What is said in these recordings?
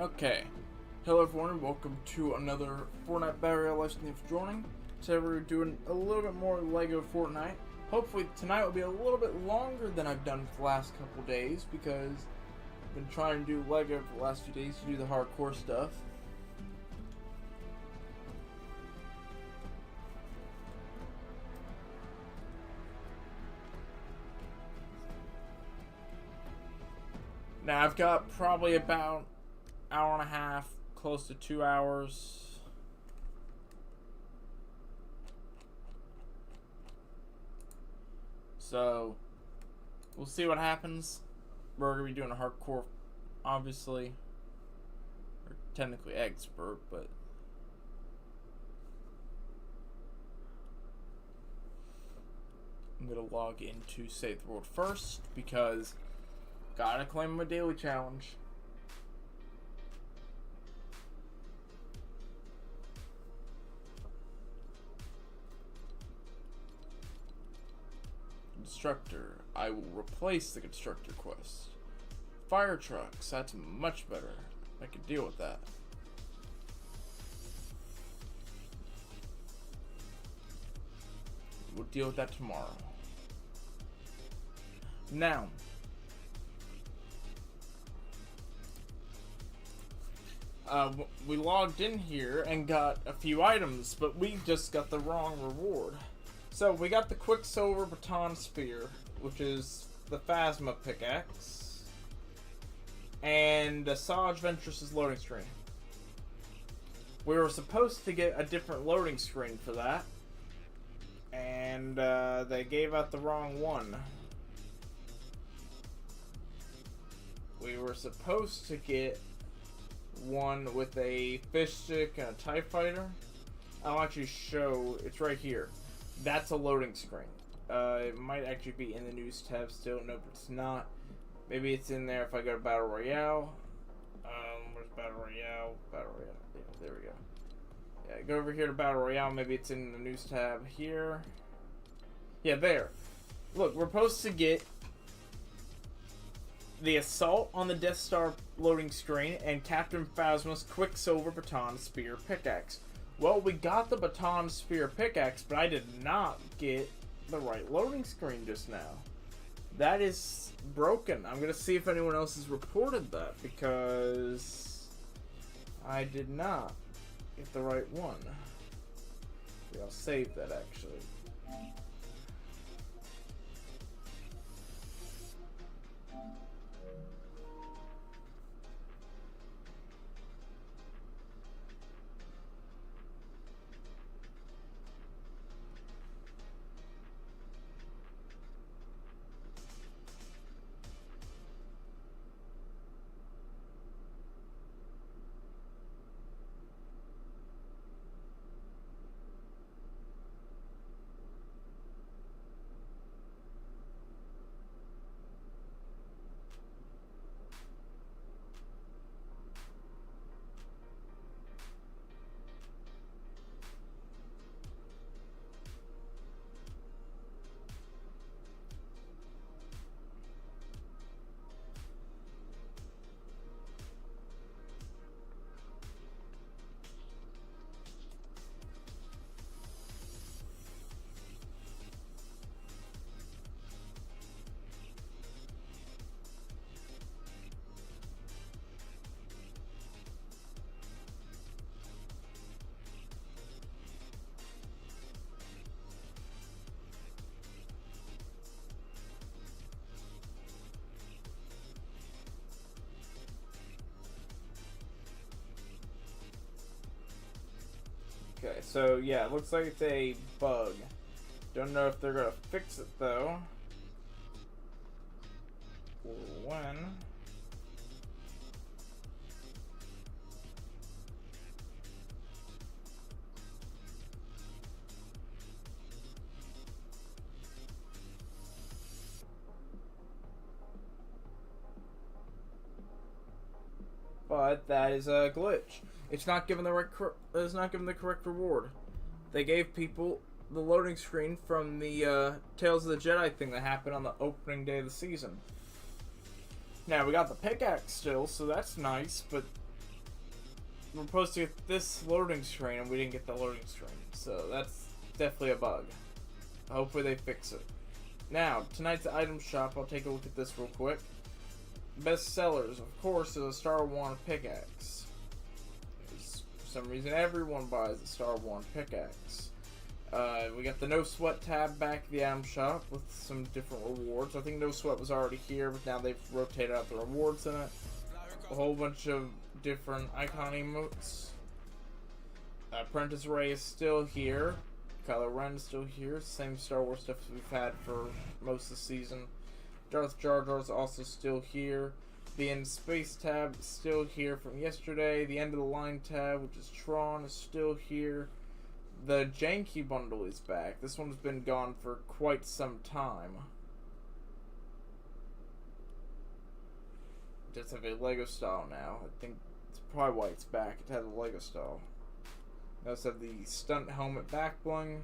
Okay, hello everyone and welcome to another Fortnite Battle Royale live stream for joining. Today we're doing a little bit more LEGO Fortnite. Hopefully tonight will be a little bit longer than I've done for the last couple days because I've been trying to do LEGO for the last few days to do the hardcore stuff. Now I've got probably about hour and a half, close to 2 hours. So we'll see what happens. We're gonna be doing a hardcore, obviously, or technically expert, but I'm gonna log into Save the World first because gotta claim my daily challenge. Constructor. I will replace the constructor quest. Fire trucks. That's much better. I could deal with that. We'll deal with that tomorrow. Now, we logged in here and got a few items, but we just got the wrong reward. So we got the Quicksilver Baton Spear, which is the Phasma Pickaxe, and the Sage Ventress's loading screen. We were supposed to get a different loading screen for that, and they gave out the wrong one. We were supposed to get one with a fish stick and a TIE fighter. I'll actually show, it's right here. That's a loading screen. It might actually be in the news tab still. Nope, it's not. Maybe it's in there if I go to Battle Royale. Where's Battle Royale? Battle Royale. Yeah, there we go. Yeah, go over here to Battle Royale. Maybe it's in the news tab here. Yeah, there. Look, we're supposed to get the Assault on the Death Star loading screen and Captain Phasma's Quicksilver Baton Spear Pickaxe. Well, we got the Baton Spear Pickaxe, but I did not get the right loading screen just now. That is broken. I'm going to see if anyone else has reported that, because I did not get the right one. Yeah, I'll save that, actually. Okay, so yeah, it looks like it's a bug. Don't know if they're gonna fix it though. Or when. But that is a glitch. It's not given the correct reward. They gave people the loading screen from the Tales of the Jedi thing that happened on the opening day of the season. Now, we got the pickaxe still, so that's nice, but we're supposed to get this loading screen and we didn't get the loading screen. So that's definitely a bug. Hopefully they fix it. Now, tonight's item shop, I'll take a look at this real quick. Best sellers, of course, is a Star Wars pickaxe. For some reason, everyone buys a Star Wars pickaxe. We got the No Sweat tab back at the item shop with some different rewards. I think No Sweat was already here, but now they've rotated out the rewards in it. A whole bunch of different icon emotes. Apprentice Ray is still here. Kylo Ren is still here. Same Star Wars stuff we've had for most of the season. Darth Jar Jar is also still here. The In Space tab is still here from yesterday. The End of the Line tab, which is Tron, is still here. The Janky bundle is back. This one's been gone for quite some time. It does have a Lego style now. I think it's probably why it's back. It had a Lego style. We also have the Stunt Helmet back bling.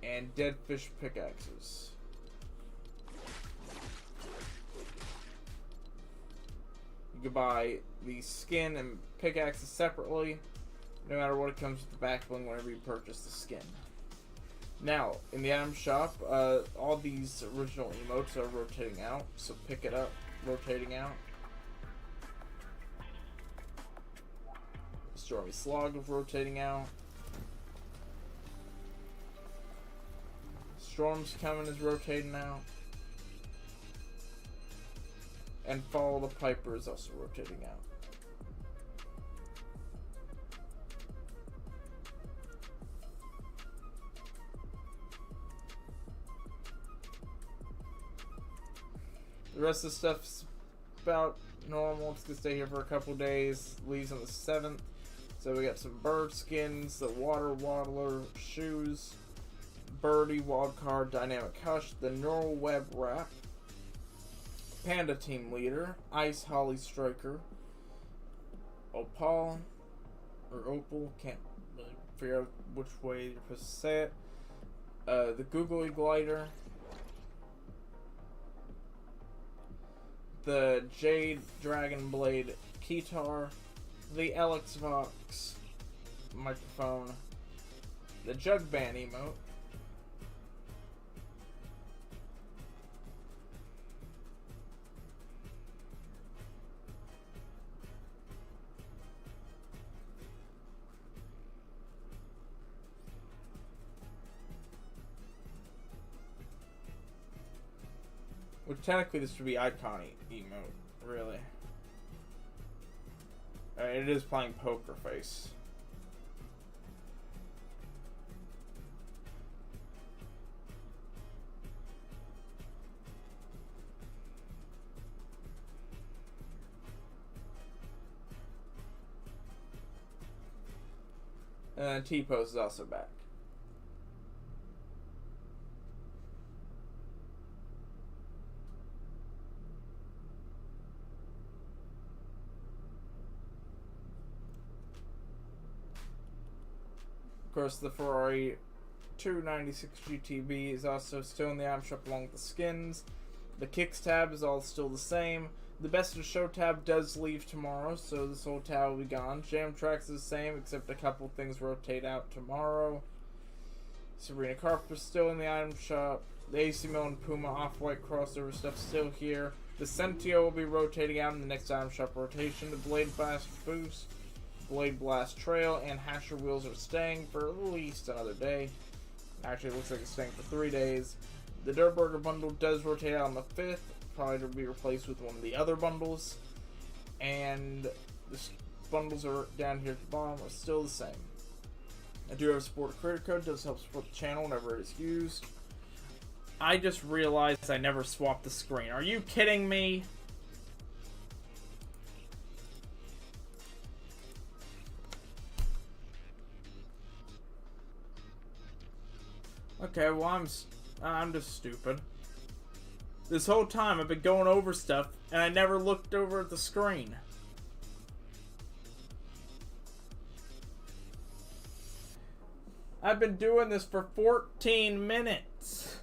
And Dead Fish pickaxes. You can buy the skin and pickaxes separately. No matter what, it comes with the back bling whenever you purchase the skin. Now, in the item shop, all these original emotes are rotating out, so pick it up, rotating out. Stormy Slog is rotating out. Storm's Coming is rotating out. And Follow the Piper is also rotating out. The rest of the stuff's about normal. It's gonna stay here for a couple days. Leaves on the 7th. So we got some bird skins, the Water Waddler shoes, Birdie Wildcard Dynamic Hush, the Neural Web Wrap, Panda Team Leader, Ice Holly Striker, Opal, or Opal, can't really figure out which way you're supposed to say it, the Googly Glider, the Jade Dragon Blade Keytar, the Alex Vox microphone, the Jug Band emote, which technically this would be icon emote, really. It is playing Poker Face. And T-Pose is also back. Of course, the Ferrari 296 GTB is also still in the item shop along with the skins. The Kicks tab is all still the same. The Best of Show tab does leave tomorrow, so this whole tab will be gone. Jam Tracks is the same, except a couple things rotate out tomorrow. Sabrina Carpenter's still in the item shop. The AC Milan Puma Off-White crossover stuff still here. The Sentio will be rotating out in the next item shop rotation. The Blade Blast Boost, Blade Blast Trail, and Hasher Wheels are staying for at least another day. Actually, it looks like it's staying for 3 days. The Dirt Burger bundle does rotate out on the 5th. Probably to be replaced with one of the other bundles. And the bundles are down here at the bottom are still the same. I do have a support creator code. It does help support the channel whenever it is used. I just realized I never swapped the screen. Are you kidding me? Okay, well I'm just stupid. This whole time I've been going over stuff and I never looked over at the screen. I've been doing this for 14 minutes.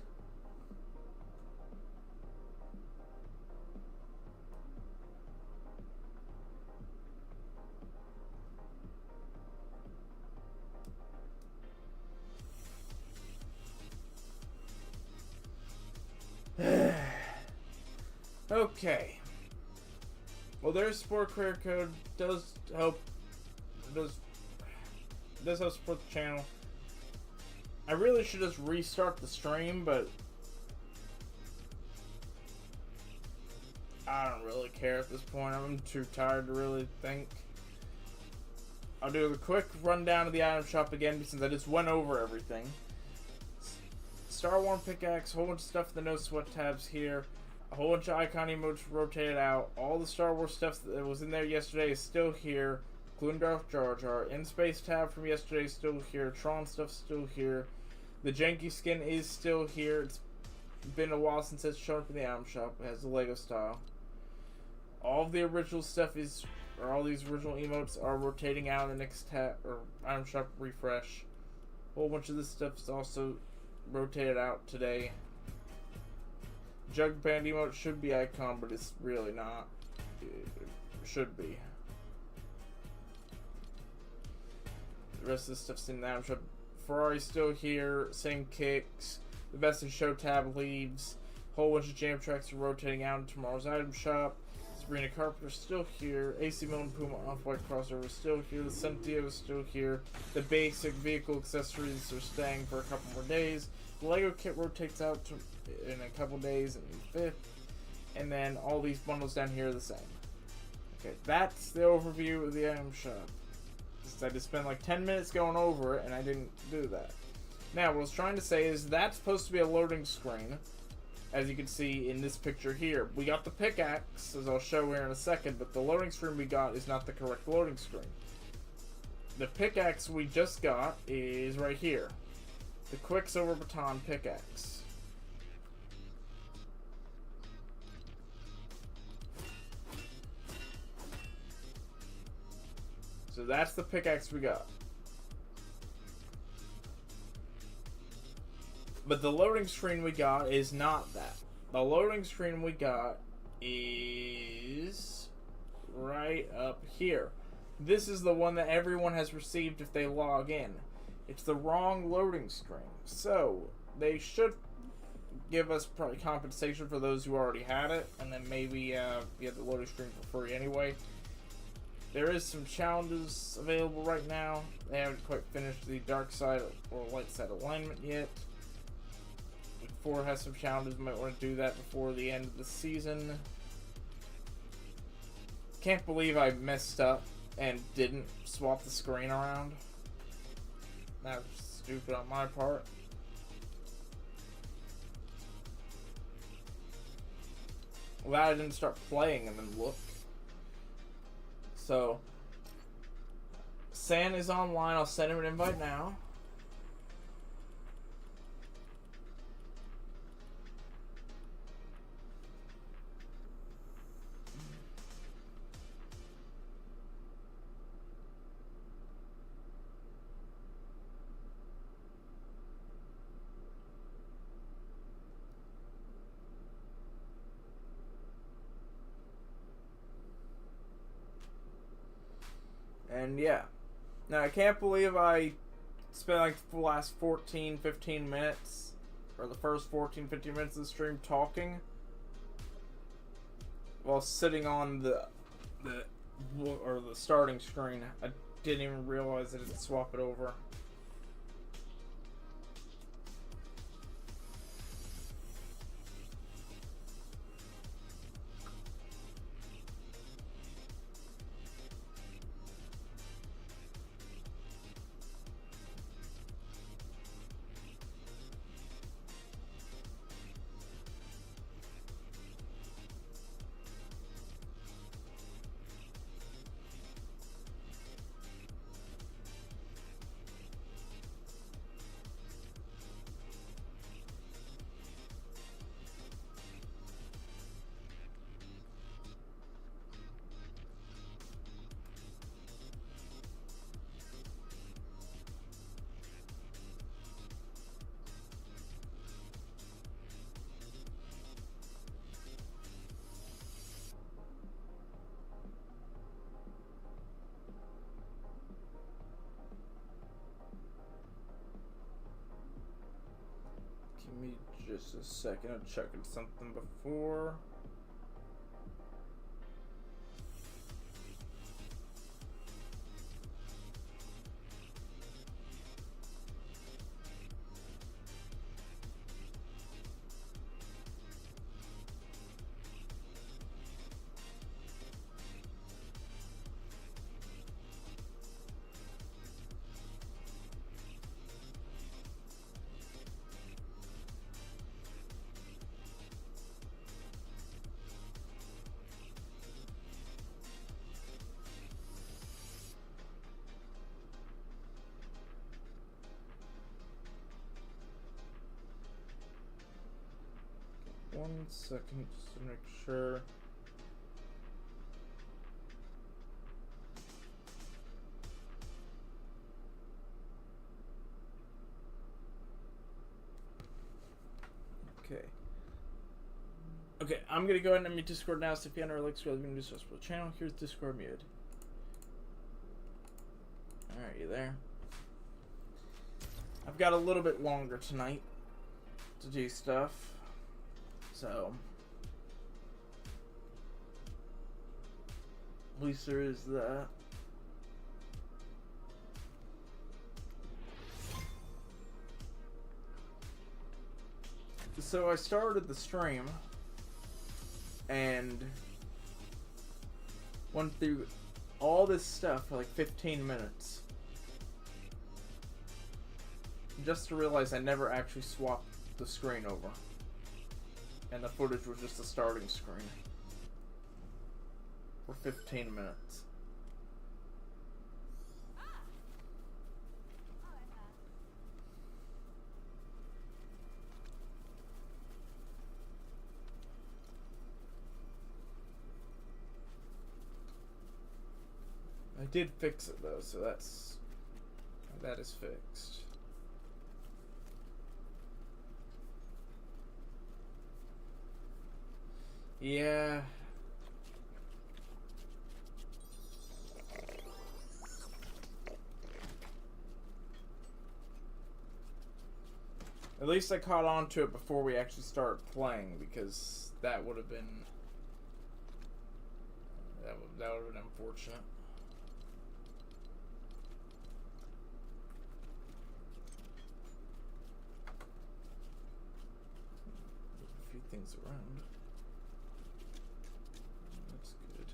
Okay. Well, their support career code does help. Does help support the channel. I really should just restart the stream, but I don't really care at this point. I'm too tired to really think. I'll do a quick rundown of the item shop again since I just went over everything. Star Wars pickaxe, a whole bunch of stuff in the no sweat tabs here. A whole bunch of icon emotes rotated out. All the Star Wars stuff that was in there yesterday is still here. Including Darth Jar Jar. In space tab from yesterday is still here. Tron stuff still here. The janky skin is still here. It's been a while since it's shown up in the item shop. It has the Lego style. All of the original stuff is, or all these original emotes are rotating out in the next tab, or item shop refresh. A whole bunch of this stuff is also rotated out today. Jug Band emote should be icon, but it's really not. It should be. The rest of the stuff's in the item shop. Ferrari's still here, same kicks. The Best in Show tab leaves. Whole bunch of jam tracks are rotating out in tomorrow's item shop. Sabrina Carpenter's still here. AC Milan Puma Off-White crossover is still here. The Centio is still here. The basic vehicle accessories are staying for a couple more days. The Lego kit rotates out in a couple days and the 5th. And then all these bundles down here are the same. Okay, that's the overview of the item shop. I just spent like 10 minutes going over it and I didn't do that. Now, what I was trying to say is that's supposed to be a loading screen, as you can see in this picture here. We got the pickaxe, as I'll show here in a second, but the loading screen we got is not the correct loading screen. The pickaxe we just got is right here. The Quicksilver Baton pickaxe. So that's the pickaxe we got. But the loading screen we got is not that. The loading screen we got is right up here. This is the one that everyone has received if they log in. It's the wrong loading screen. So they should give us probably compensation for those who already had it, and then maybe get the loading screen for free anyway. There is some challenges available right now. They haven't quite finished the dark side or light side alignment yet. Before it has some challenges, might want to do that before the end of the season. Can't believe I messed up and didn't swap the screen around. That was stupid on my part. Glad I didn't start playing and then look. So, San is online. I'll send him an invite now. And yeah. Now I can't believe I spent like the last 14-15 minutes, or the first 14-15 minutes of the stream talking while sitting on the starting screen. I didn't even realize that I didn't swap it over. Give me just a second. I'm checking something before. 1 second just to make sure. Okay. Okay, I'm gonna go ahead and mute Discord now. So if you haven't already subscribed to the Discord channel, here's Discord muted. Alright, you there? I've got a little bit longer tonight to do stuff, so at least there is that. So I started the stream and went through all this stuff for like 15 minutes. Just to realize I never actually swapped the screen over. And the footage was just the starting screen. For 15 minutes. I did fix it though, so that is fixed. Yeah. At least I caught on to it before we actually started playing, because that would have been that would have been unfortunate. A few things around. That's good.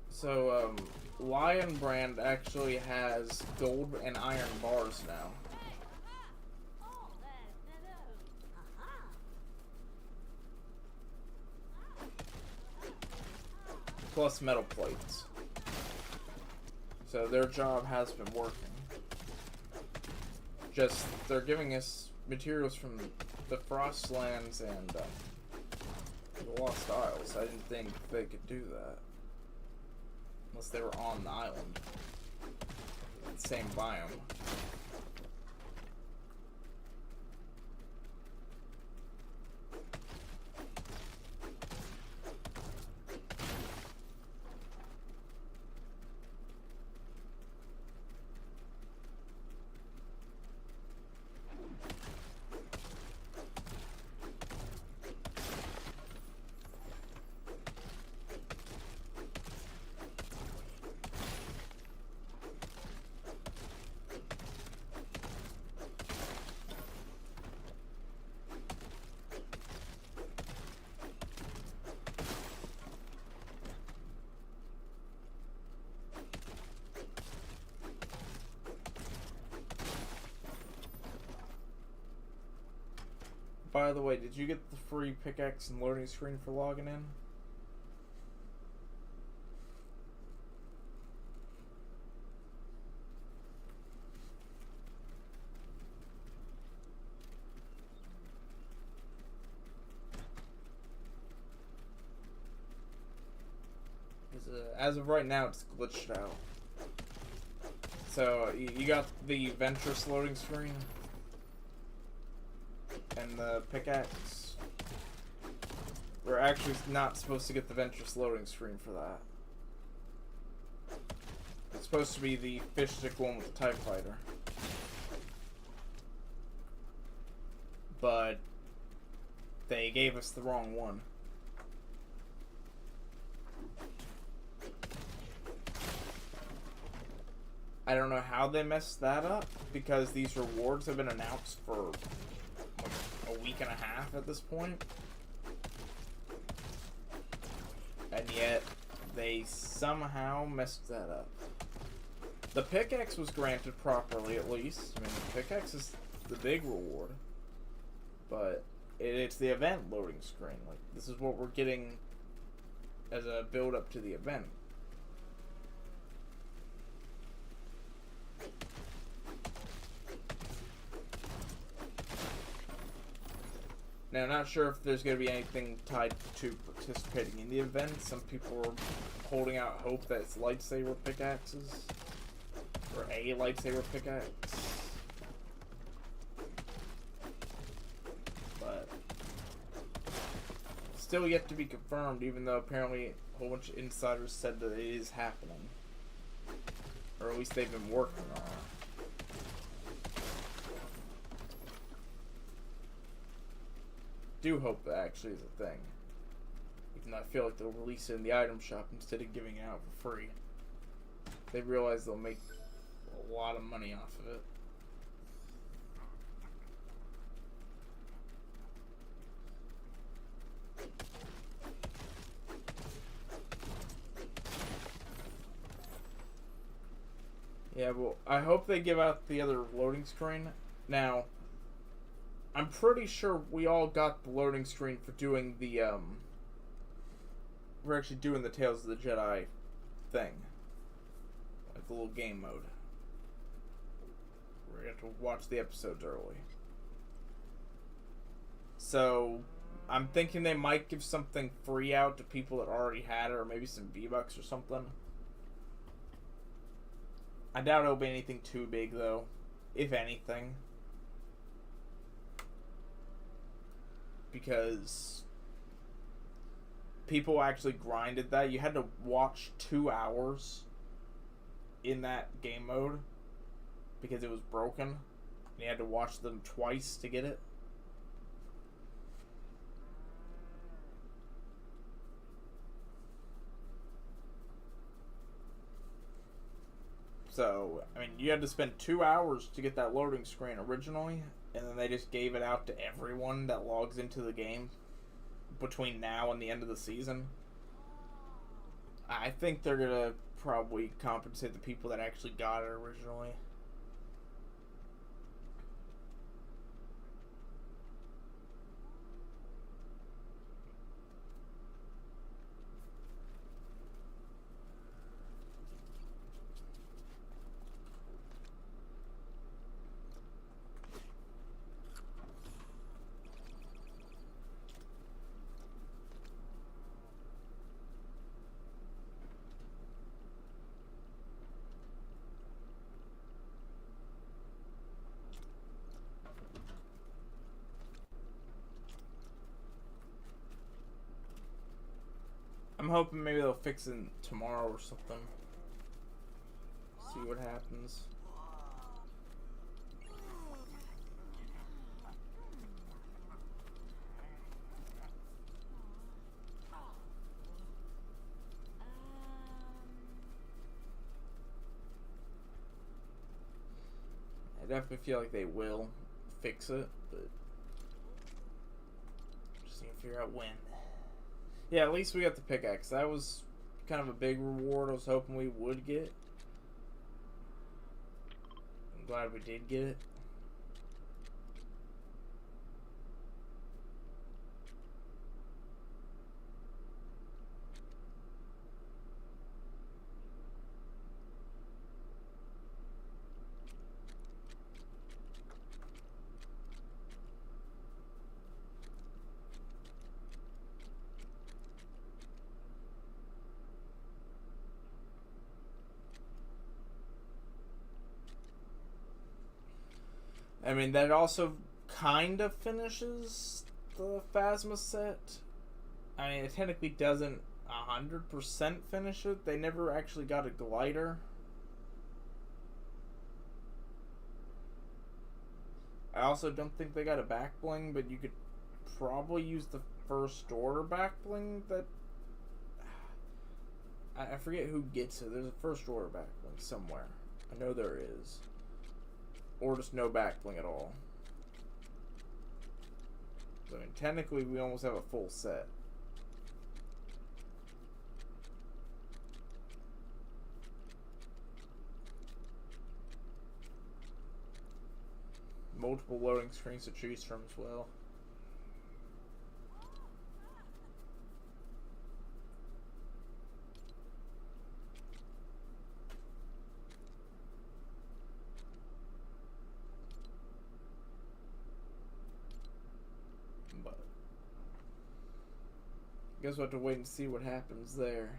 So, Lion Brand actually has gold and iron bars now. Plus metal plates. So their job has been working. Just, they're giving us materials from the Frostlands and the Lost Isles. I didn't think they could do that. Unless they were on the island. The same biome. By the way, did you get the free pickaxe and loading screen for logging in? As of right now, it's glitched out. So, you got the Ventress loading screen? And the pickaxe. We're actually not supposed to get the Ventress loading screen for that. It's supposed to be the fish stick one with the TIE fighter. But they gave us the wrong one. I don't know how they messed that up, because these rewards have been announced for like a week and a half at this point. And yet, they somehow messed that up. The pickaxe was granted properly, at least. I mean, the pickaxe is the big reward. But it's the event loading screen. Like, this is what we're getting as a build up to the event. Now, not sure if there's going to be anything tied to participating in the event. Some people are holding out hope that it's lightsaber pickaxes. Or a lightsaber pickaxe. But still yet to be confirmed, even though apparently a whole bunch of insiders said that it is happening. Or at least they've been working on it. Do hope that actually is a thing. Even though I feel like they'll release it in the item shop instead of giving it out for free. They realize they'll make a lot of money off of it. Yeah, well, I hope they give out the other loading screen. Now, I'm pretty sure we all got the loading screen for doing the, we're actually doing the Tales of the Jedi thing. Like the little game mode. We're going to watch the episodes early. So, I'm thinking they might give something free out to people that already had it, or maybe some V-Bucks or something. I doubt it'll be anything too big, though. If anything. Because people actually grinded that. You had to watch 2 hours in that game mode because it was broken. And you had to watch them twice to get it. So, I mean, you had to spend 2 hours to get that loading screen originally, and then they just gave it out to everyone that logs into the game between now and the end of the season. I think they're gonna probably compensate the people that actually got it originally. I'm hoping maybe they'll fix it tomorrow or something. See what happens. I definitely feel like they will fix it, but just need to figure out when. Yeah, at least we got the pickaxe. That was kind of a big reward I was hoping we would get. I'm glad we did get it. I mean, that also kind of finishes the Phasma set. I mean, it technically doesn't 100% finish it. They never actually got a glider. I also don't think they got a back bling, but you could probably use the first order back bling that... I forget who gets it. There's a first order back bling somewhere. I know there is. Or just no back bling at all. So, I mean, technically we almost have a full set. Multiple loading screens to choose from as well. Guess we'll have to wait and see what happens there.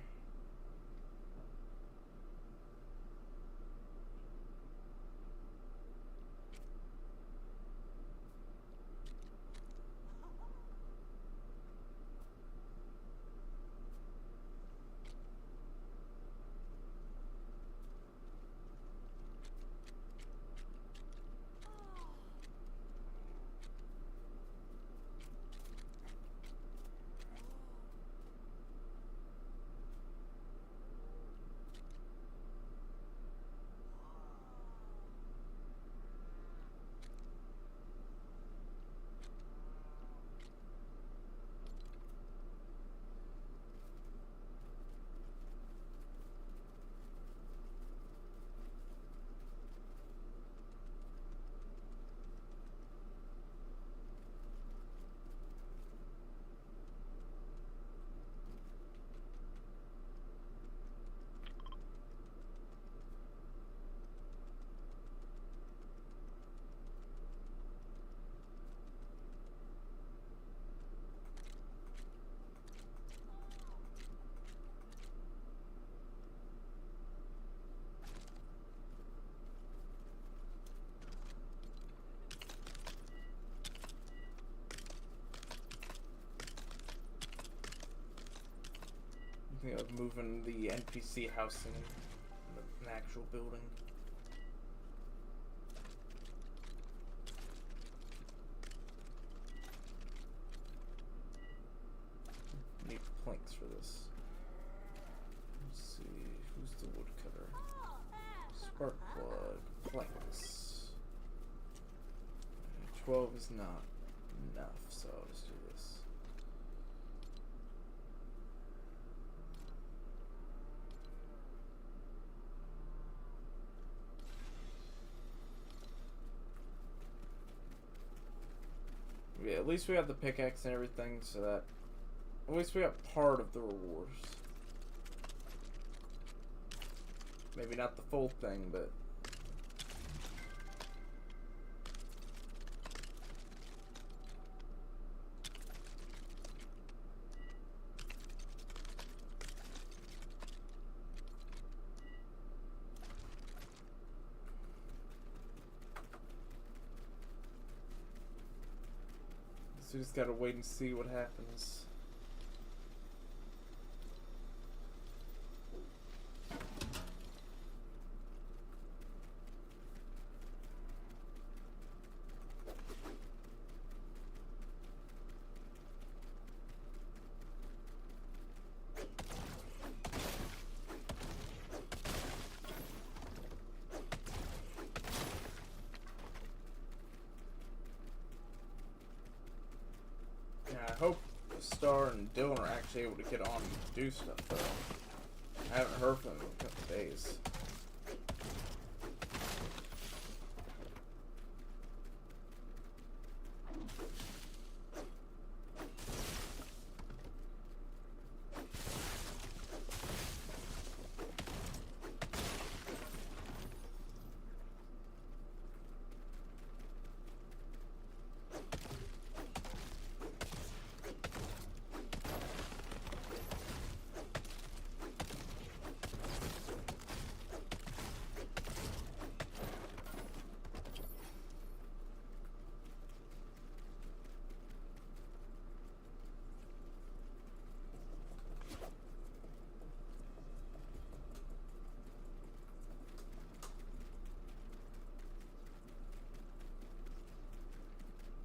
Of moving the NPC housing in an actual building. Need planks for this. Let's see, who's the woodcutter? Spark plug, planks. 12 is not enough, so I'll just do this. Yeah, at least we got the pickaxe and everything, so that at least we got part of the rewards. Maybe not the full thing, but so we just gotta wait and see what happens. I hope Star and Dylan are actually able to get on and do stuff, though. I haven't heard from them in a couple days.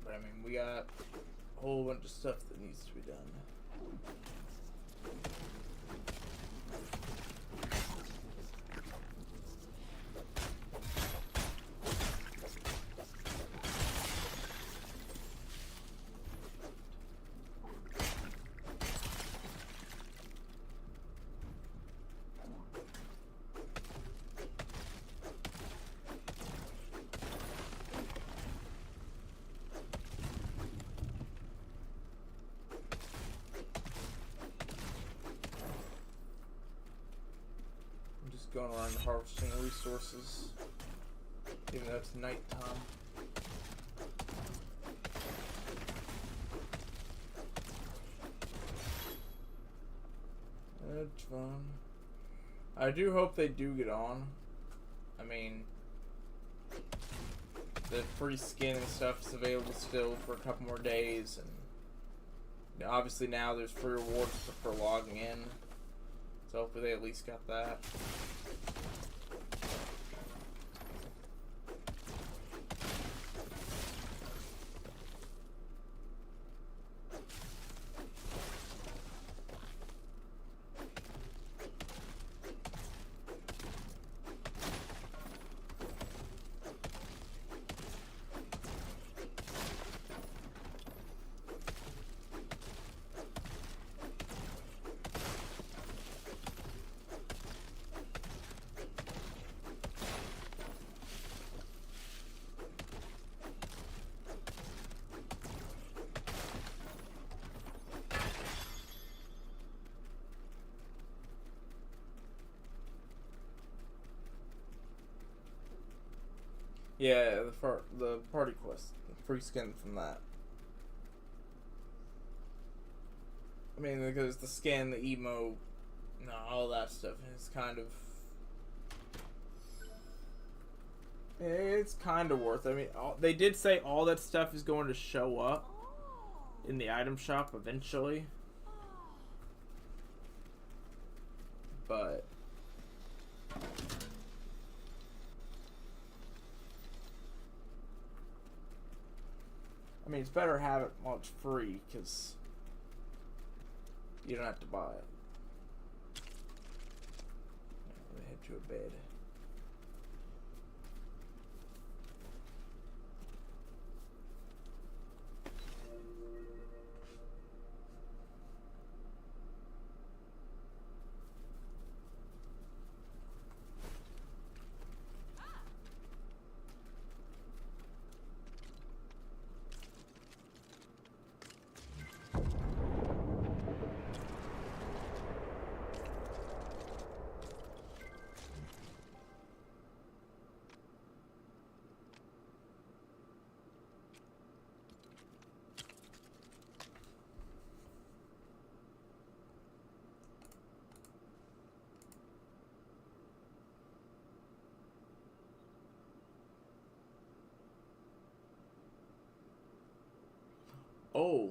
I mean, we got a whole bunch of stuff that needs to be done. Going around harvesting resources, even though it's nighttime. much fun. I do hope they do get on. I mean, the free skin and stuff is available still for a couple more days, and you know, obviously now there's free rewards for logging in. So hopefully they at least got that. Yeah, the party quest, the free skin from that. I mean, because the skin, the emo, no, all that stuff is kind of, it's kind of worth it. I mean, they did say all that stuff is going to show up in the item shop eventually, but I mean, it's better to have it while it's free, because you don't have to buy it. Let me head to a bed. Oh.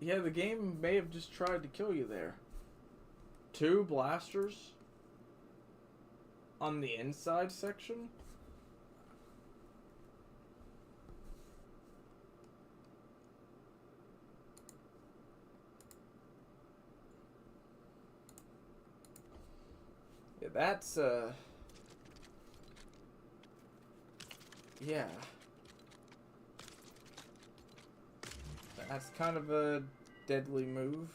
Yeah, the game may have just tried to kill you there. 2 blasters on the inside section? Yeah, that's, yeah. That's kind of a deadly move.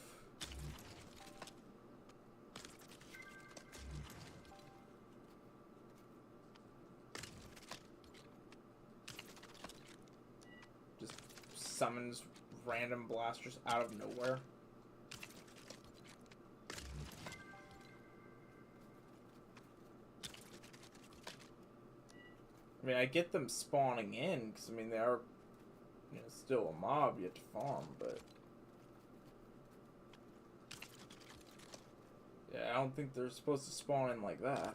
Just summons random blasters out of nowhere. I mean, I get them spawning in, because, I mean, they are, you know, still a mob you have to farm, but yeah, I don't think they're supposed to spawn in like that.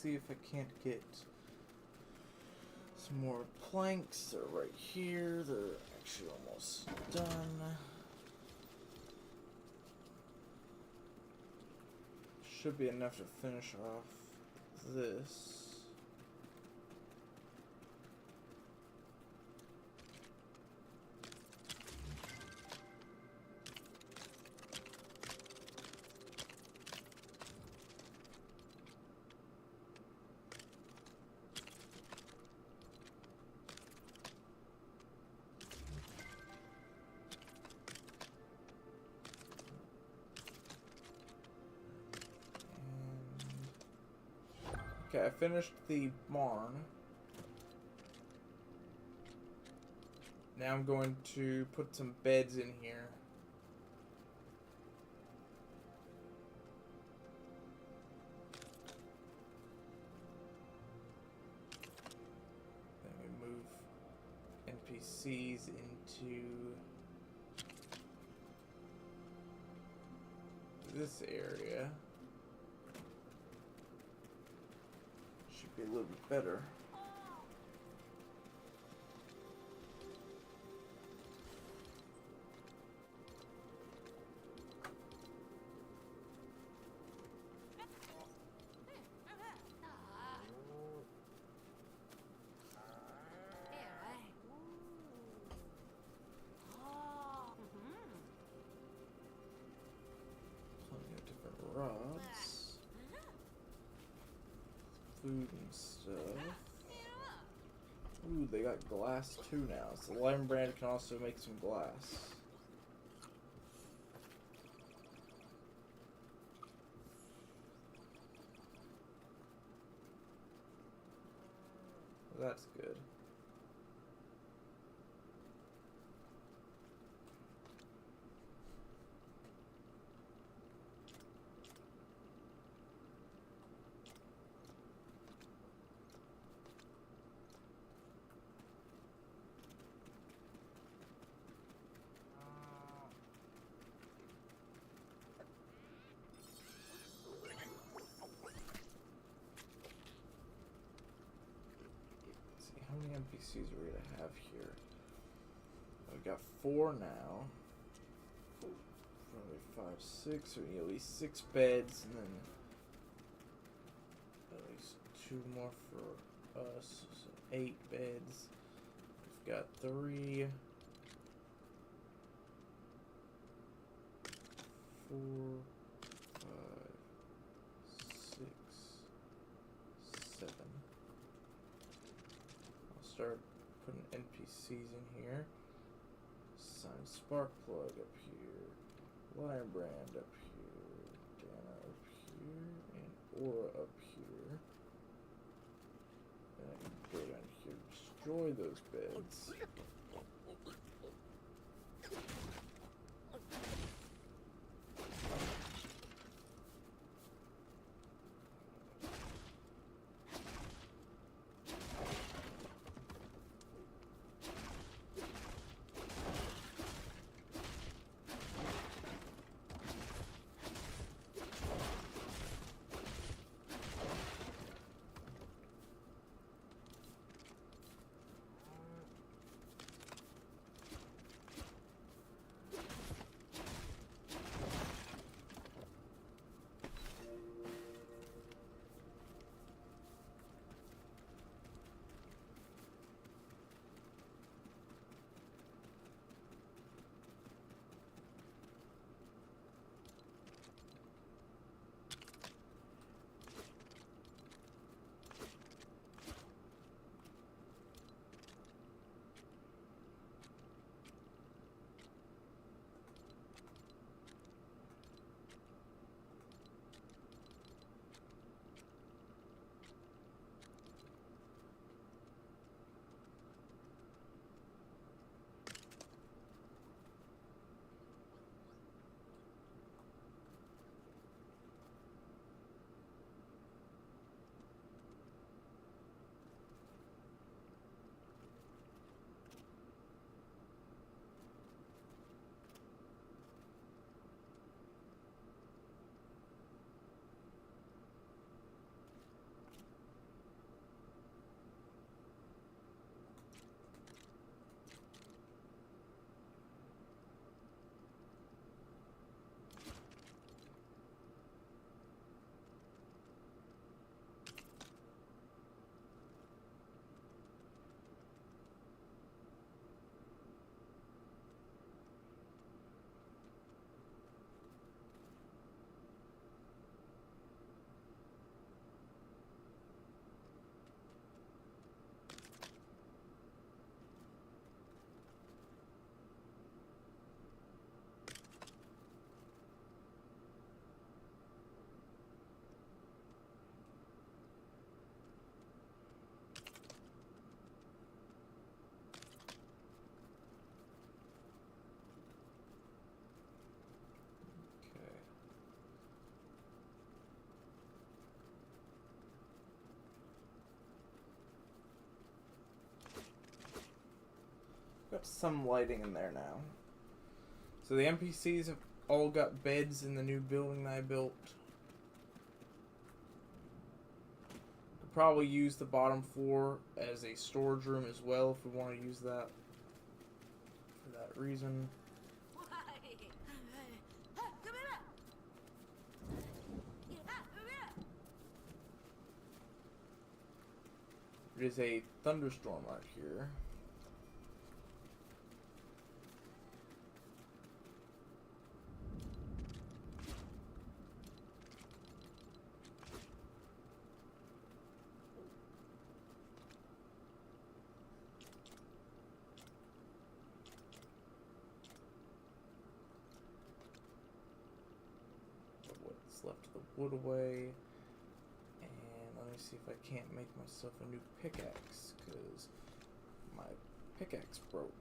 see if I can't get some more planks. They're right here. They're actually almost done. Should be enough to finish off this. Okay, I finished the barn. Now I'm going to put some beds in here. Then we move NPCs into this area. Should be a little bit better. Plenty of different rods. Food and stuff. Ooh, they got glass too now. So the lime brand can also make some glass. That's good. How many NPCs are we gonna have here? We've got 4 now. Probably 5, 6. So we need at least 6 beds, and then at least 2 more for us. So 8 beds. We've got 3, 4, 5, 6, 7. Start putting NPCs in here. Sign Sparkplug up here. Lion Brand up here. Dana up here. And Aura up here. And I can go down here and destroy those beds. Got some lighting in there now. So the NPCs have all got beds in the new building that I built. Could probably use the bottom floor as a storage room as well if we want to use that for that reason. There's a thunderstorm right here. What's left of the wood away. Let me see if I can't make myself a new pickaxe, because my pickaxe broke.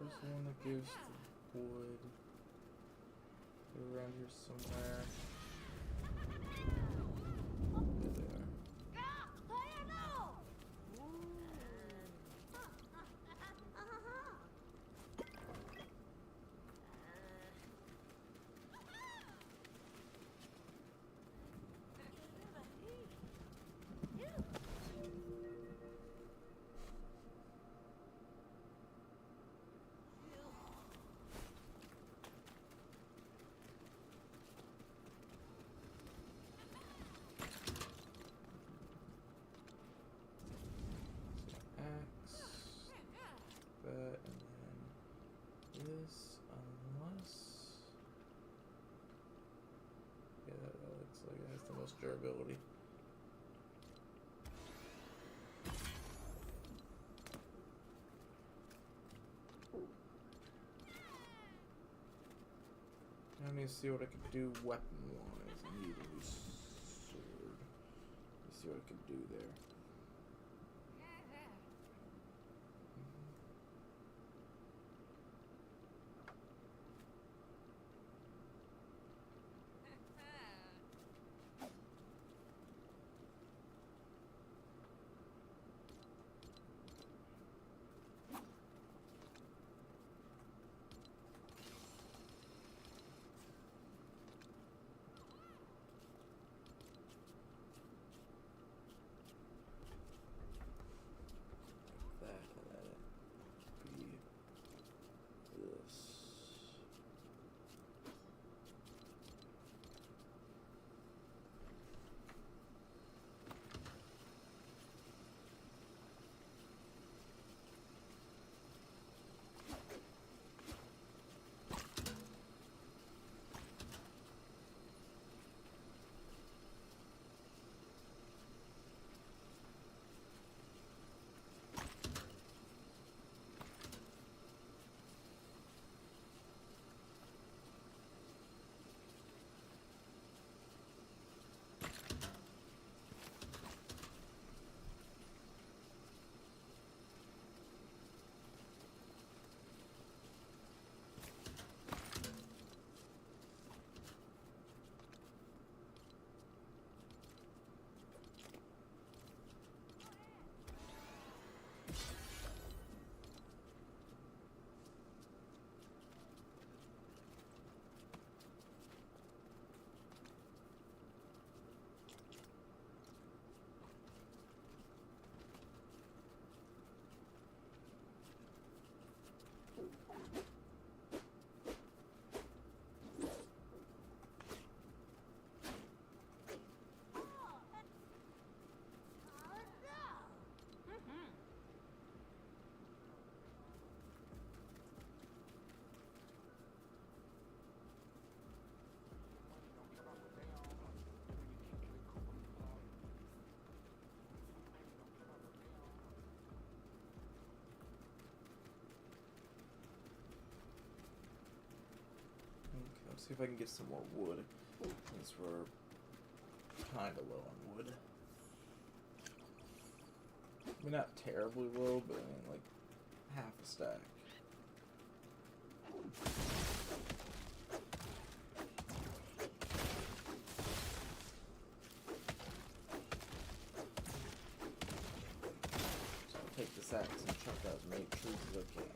There's one that gives the wood. They're around here somewhere. There they are. Durability. I need to see what I can do weapon-wise. I need a new sword. Let's see what I can do there. Let's see if I can get some more wood. Since we're kind of low on wood. I mean, not terribly low, but I mean, like, half a stack. So I'll take this axe and chop out as many trees as I can.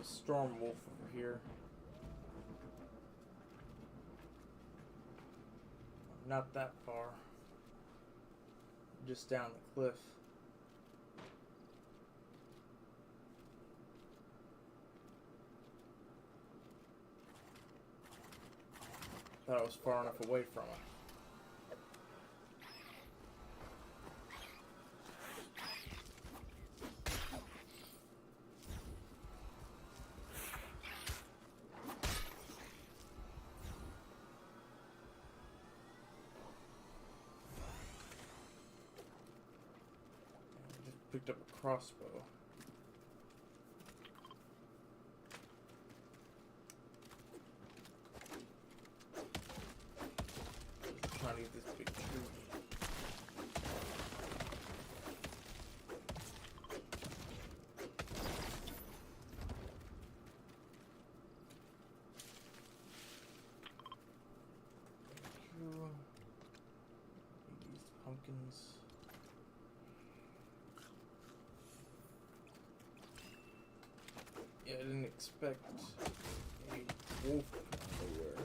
Storm wolf over here. Not that far. Just down the cliff. Thought I was far enough away from it. I just picked up a crossbow. Trying to get this big tree. These pumpkins. Yeah, I didn't expect a wolf nowhere.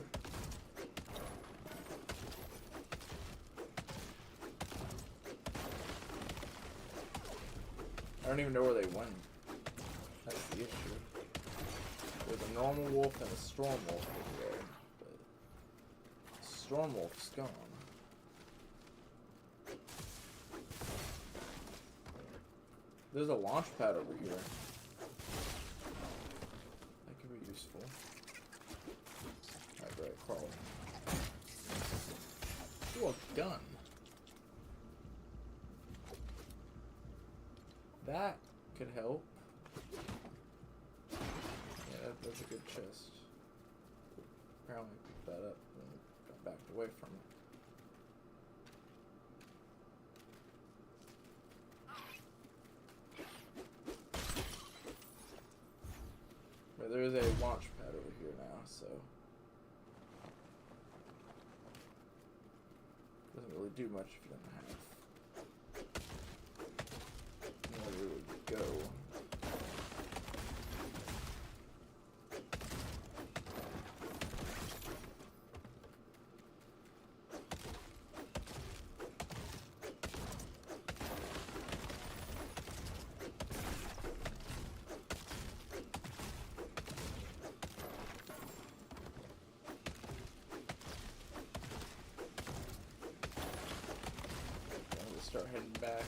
I don't even know where they went. That's the issue. There's a normal wolf and a storm wolf over there, but the storm wolf's gone. There's a launch pad over here. That could be useful. Alright, right, crawl. Ooh, a gun. That could help. Yeah, that's a good chest. Apparently I picked that up and got backed away from it. But there is a launch pad over here now, so doesn't really do much if you don't have nowhere to go. Start heading back.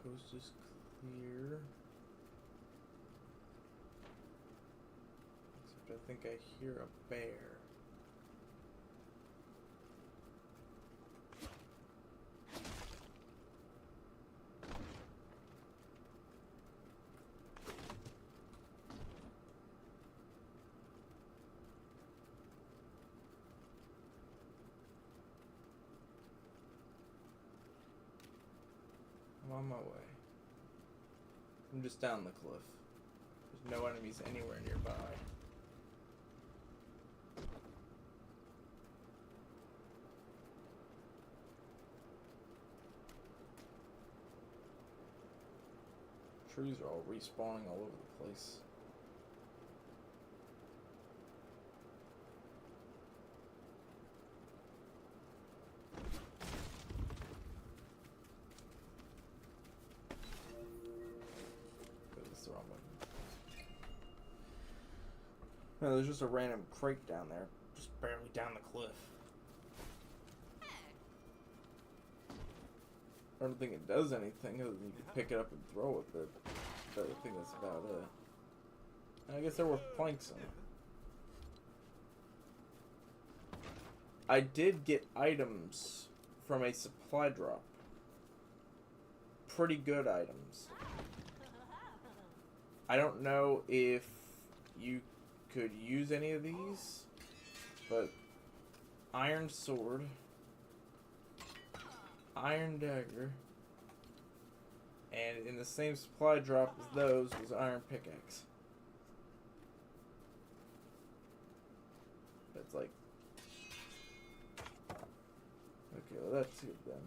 Coast is here. Except I think I hear a bear. I'm on my way. I'm just down the cliff. There's no enemies anywhere nearby. Trees are all respawning all over the place. No, there's just a random crate down there, just barely down the cliff. I don't think it does anything other than you can pick it up and throw it, but I think that's about it. And I guess there were planks in it. I did get items from a supply drop. Pretty good items. I don't know if you could use any of these, but iron sword, iron dagger, and in the same supply drop as those was iron pickaxe. That's like, okay, well that's good then.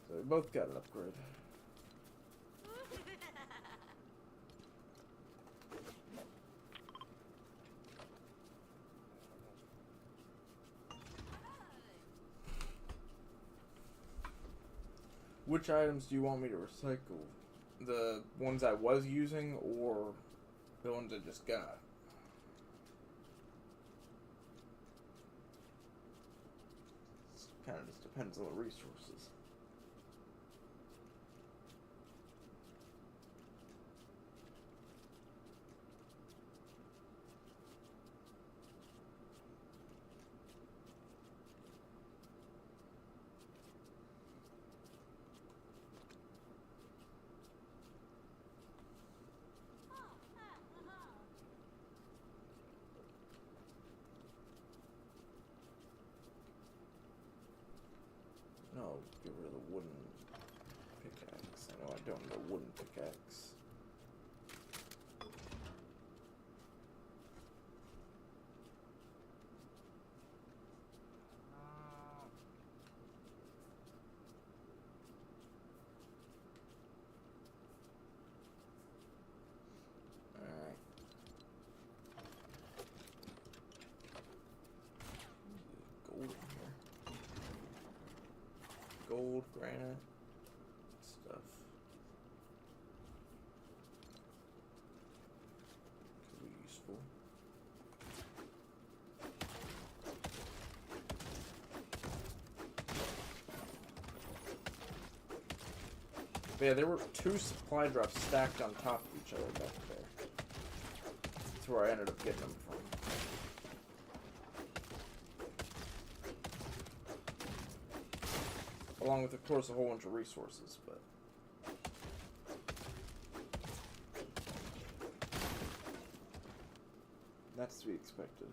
So we both got an upgrade. Which items do you want me to recycle? The ones I was using or the ones I just got? It kind of just depends on the resources. No, get rid of the wooden pickaxe. I know I don't need a wooden pickaxe. Alright. Gold in here. Gold, granite, stuff. Could be useful. But yeah, there were 2 supply drops stacked on top of each other back there. That's where I ended up getting them from. Along with, of course, a whole bunch of resources, but... that's to be expected.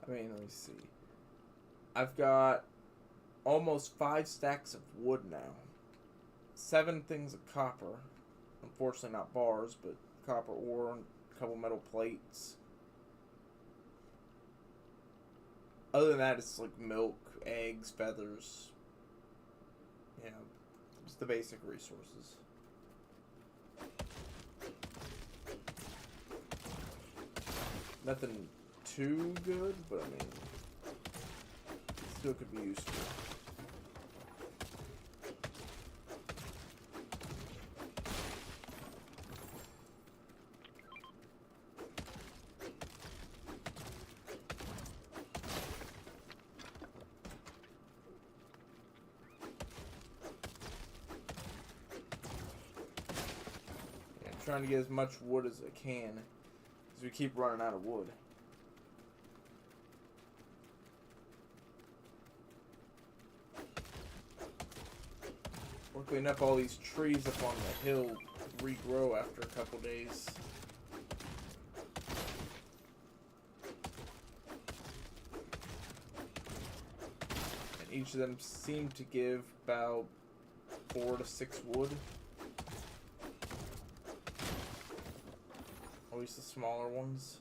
I mean, let me see. I've got almost 5 stacks of wood now. 7 things of copper. Unfortunately not bars, but copper ore, a couple metal plates. Other than that, it's like milk, eggs, feathers. You know, just the basic resources. Nothing too good, but I mean, still could be useful. Trying to get as much wood as I can, because we keep running out of wood. Luckily enough, all these trees up on the hill regrow after a couple days. And each of them seem to give about 4 to 6 wood. At least the smaller ones.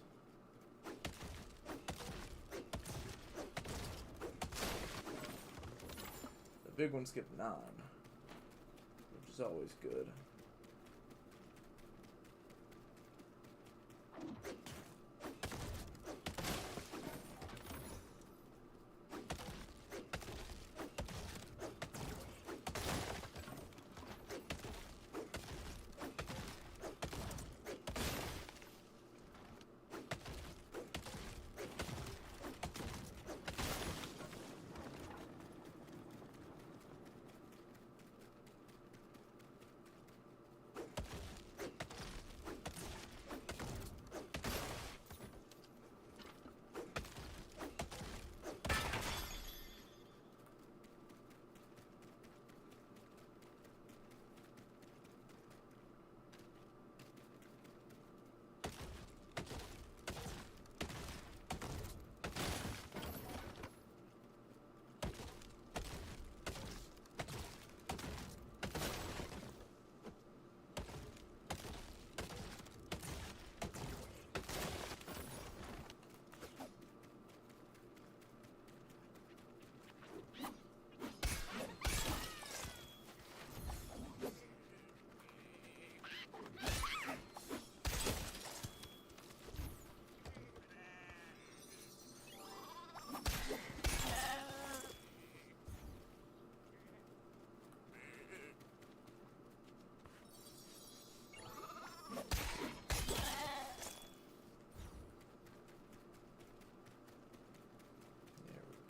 The big ones get 9, which is always good.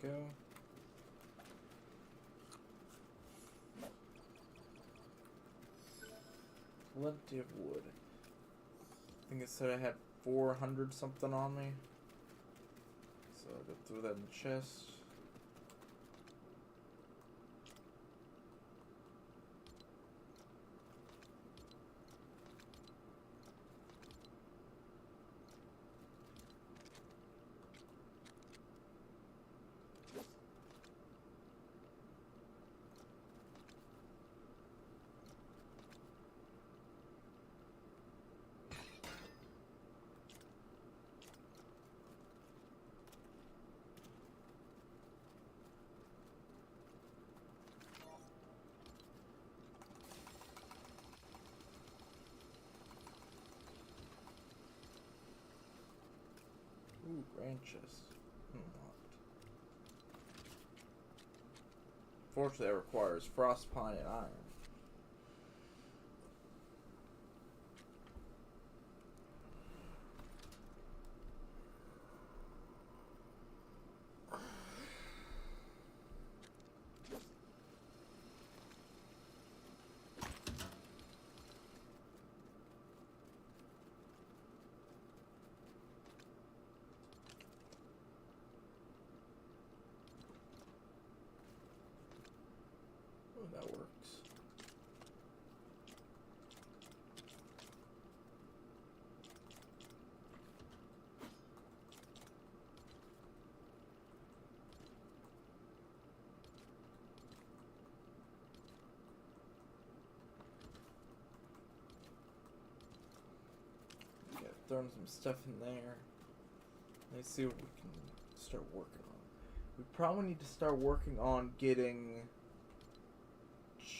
Go. Plenty of wood. I think it said I had 400 something on me. So I'll go throw that in the chest. Ooh, branches. Unlocked. Fortunately, that requires frost pine and iron. That works. Yeah, throwing some stuff in there. Let's see what we can start working on. We probably need to start working on getting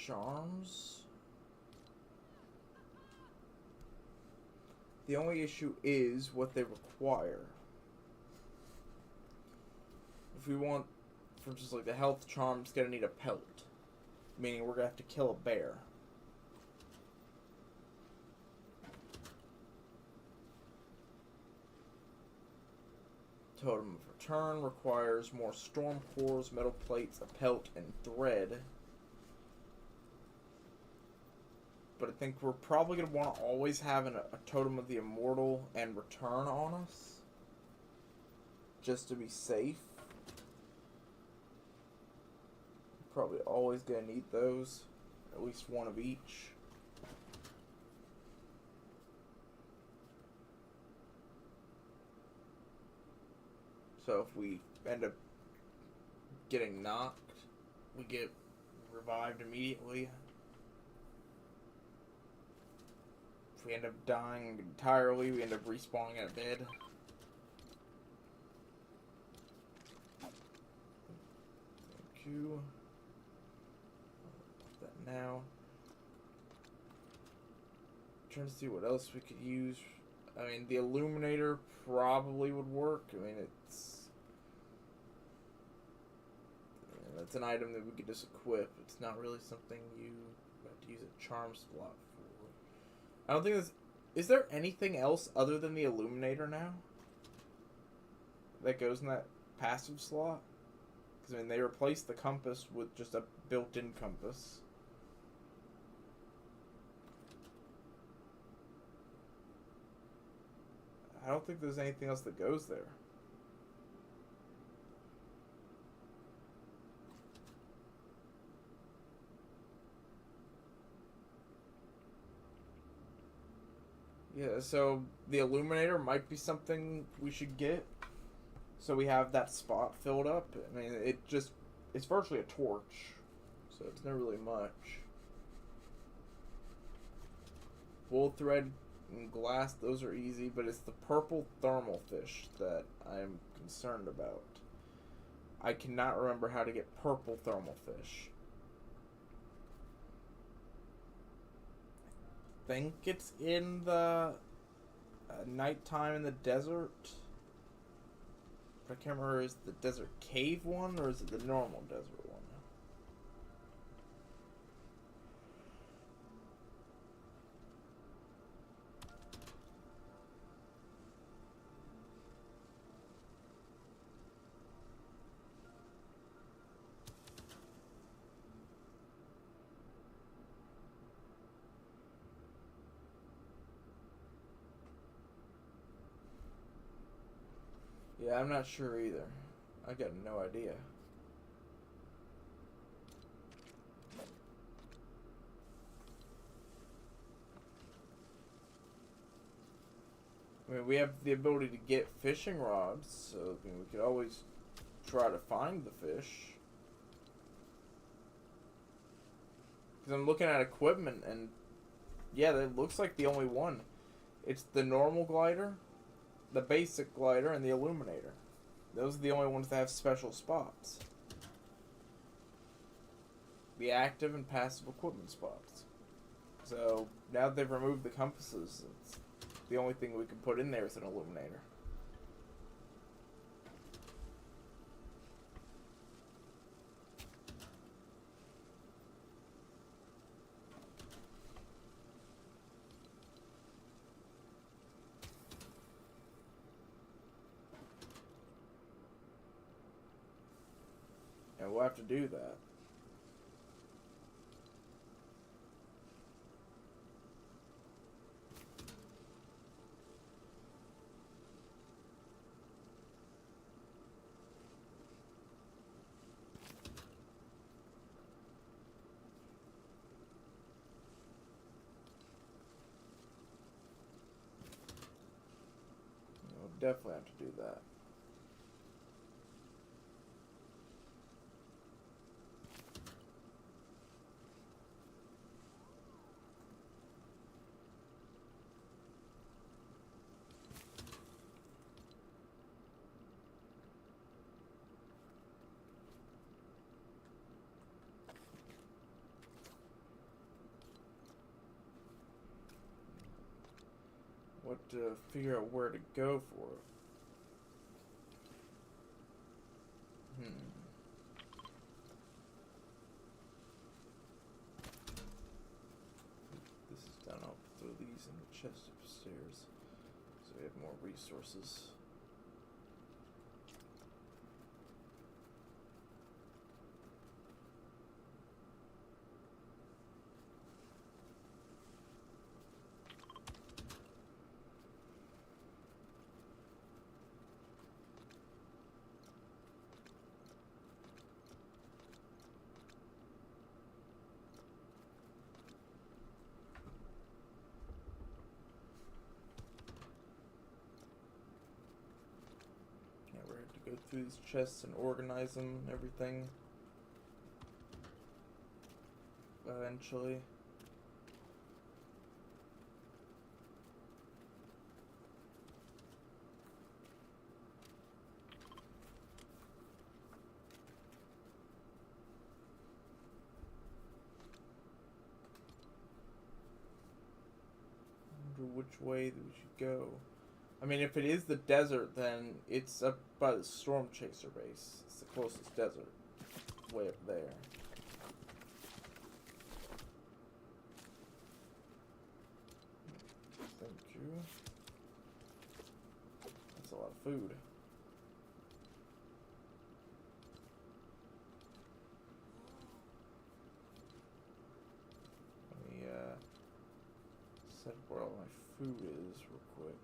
charms. The only issue is what they require. If we want, for instance, like the health charm's gonna need a pelt, meaning we're gonna have to kill a bear. Totem of Return requires more storm cores, metal plates, a pelt, and thread. But I think we're probably going to want to always have a Totem of the Immortal and Return on us, just to be safe. Probably always going to need those, at least one of each. So if we end up getting knocked, we get revived immediately. If we end up dying entirely, we end up respawning out of bed. Thank you. Put that now. Trying to see what else we could use. I mean, the Illuminator probably would work. I mean, it's an item that we could just equip. It's not really something you have to use a charm slot for. I don't think there's... Is there anything else other than the Illuminator now that goes in that passive slot? Because, I mean, they replaced the compass with just a built-in compass. I don't think there's anything else that goes there. Yeah, so the Illuminator might be something we should get, so we have that spot filled up. I mean, it's virtually a torch, so it's not really much. Wool thread and glass, those are easy, but it's the purple thermal fish that I'm concerned about. I cannot remember how to get purple thermal fish. I think it's in the nighttime in the desert. But I can't remember, is it the desert cave one or is it the normal desert one? Yeah, I'm not sure either. I got no idea. I mean, we have the ability to get fishing rods, so I mean, we could always try to find the fish. Because I'm looking at equipment, and yeah, that looks like the only one. It's the normal glider, the basic glider, and the Illuminator. Those are the only ones that have special spots. The active and passive equipment spots. So, now that they've removed the compasses, it's the only thing we can put in there is an Illuminator. And we'll have to do that. We'll definitely have to do that. What to figure out where to go for it. these in the chest upstairs so we have more resources. Go through these chests and organize them and everything eventually. I wonder which way that we should go. I mean, if it is the desert, then it's up by the Storm Chaser base. It's the closest desert. Way up there. Thank you. That's a lot of food. Let me, set where all my food is real quick.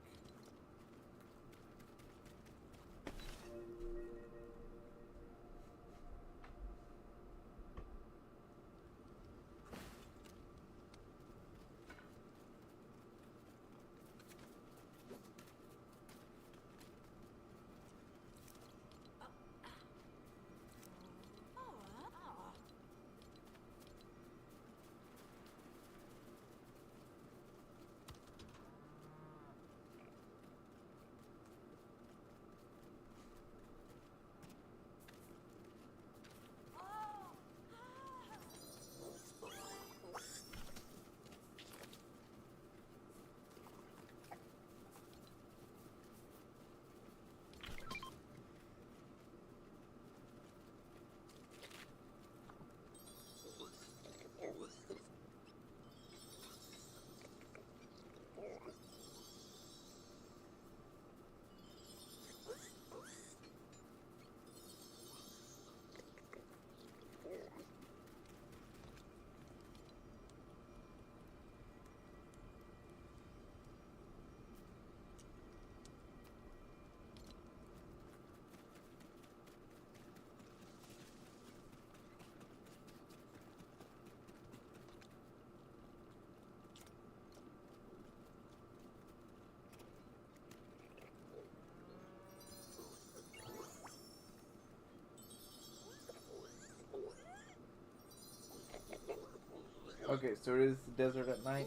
Okay, so it is the desert at night.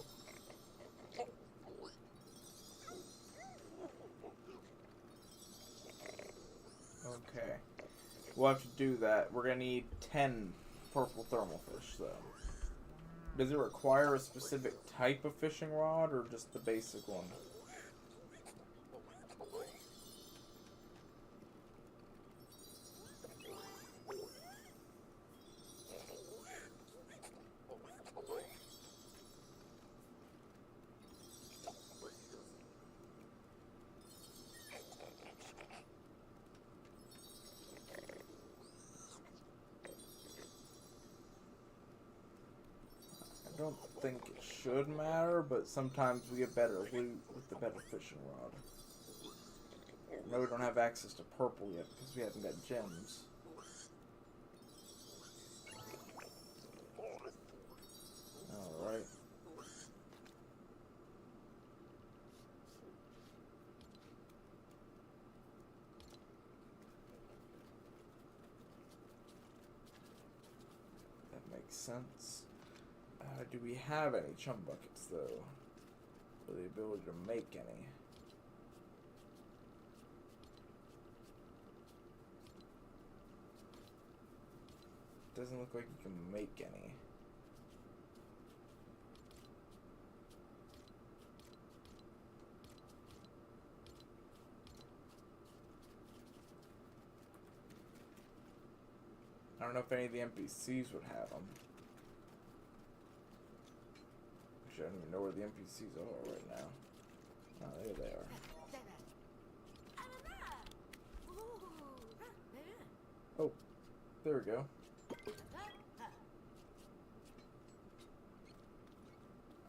Okay. We'll have to do that. We're gonna need 10 purple thermal fish, though. Does it require a specific type of fishing rod, or just the basic one? I don't think it should matter, but sometimes we get better loot with the better fishing rod. I know we don't have access to purple yet because we haven't got gems. Alright. That makes sense. Do we have any chum buckets, though? Or the ability to make any? Doesn't look like you can make any. I don't know if any of the NPCs would have them. I don't even even know where the NPCs are right now. Oh, there they are. Oh, there we go.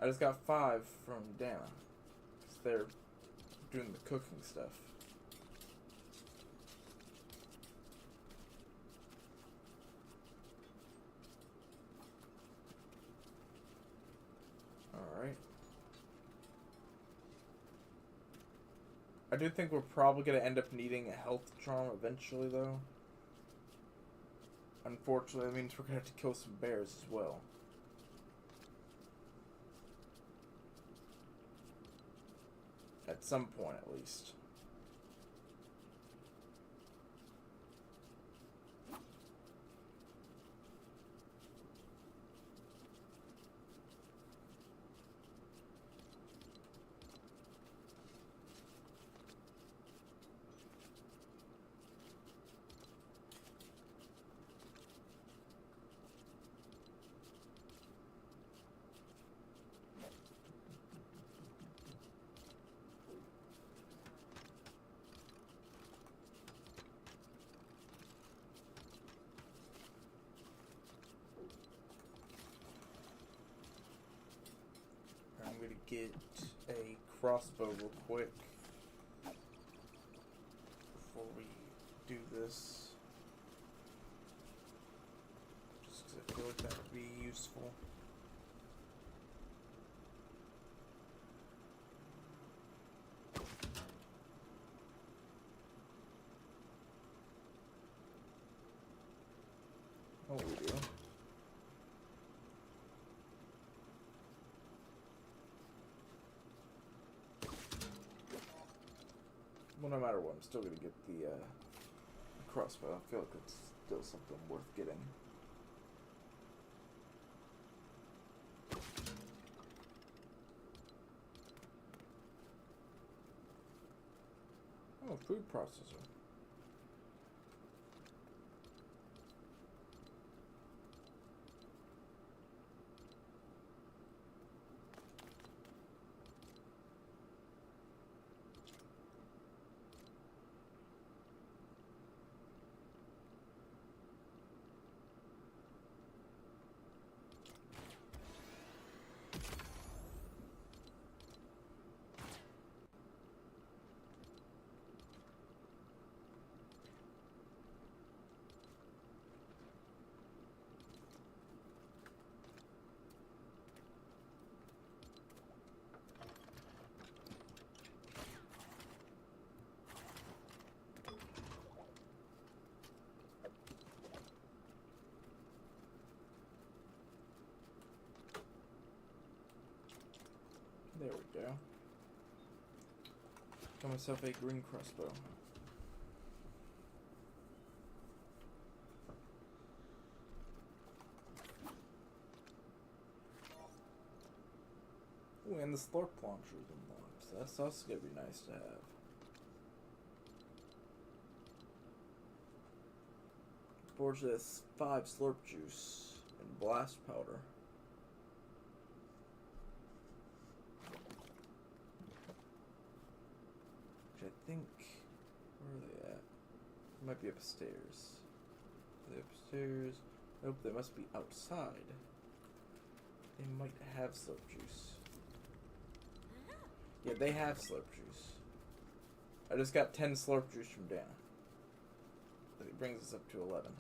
I just got 5 from Dana. Because they're doing the cooking stuff. Alright. I do think we're probably going to end up needing a health charm eventually, though. Unfortunately, that means we're going to have to kill some bears as well. At some point, at least. I'm going to get a crossbow real quick before we do this. Just because I feel like that would be useful. Oh, we do. Well, no matter what, I'm still going to get the crossbow. I feel like it's still something worth getting. Oh, food processor. There we go. Got myself a green crossbow. Ooh, and the slurp launcher is unlocked, so that's also gonna be nice to have. Forge this 5 slurp juice and blast powder. Which I think, where are they at? They might be upstairs. Are they upstairs? Nope, they must be outside. They might have slurp juice. Yeah, they have slurp juice. I just got 10 slurp juice from Dana. It brings us up to 11.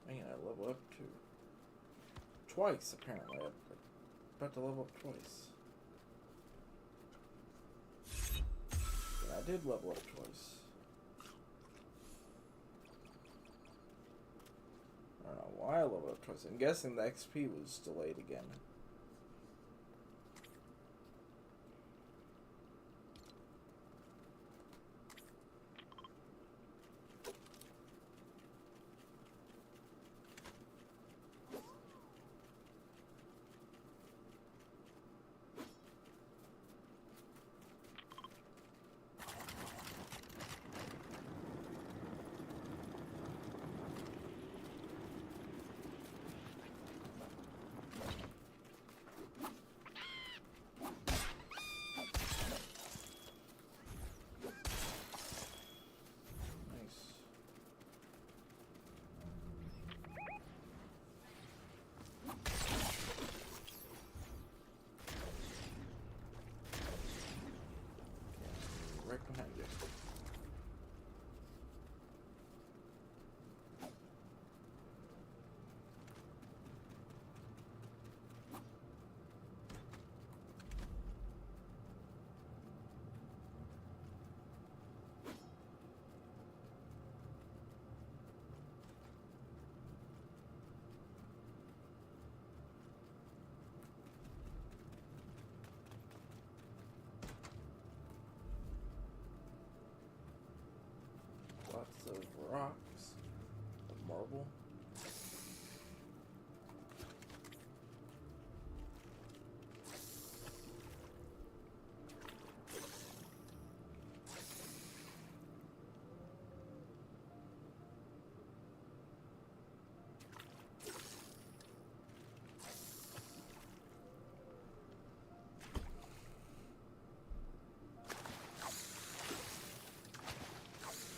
Man, I level up to twice apparently. I'm about to level up twice. And I did level up twice. I don't know why I leveled up twice. I'm guessing the XP was delayed again. rocks. The marble.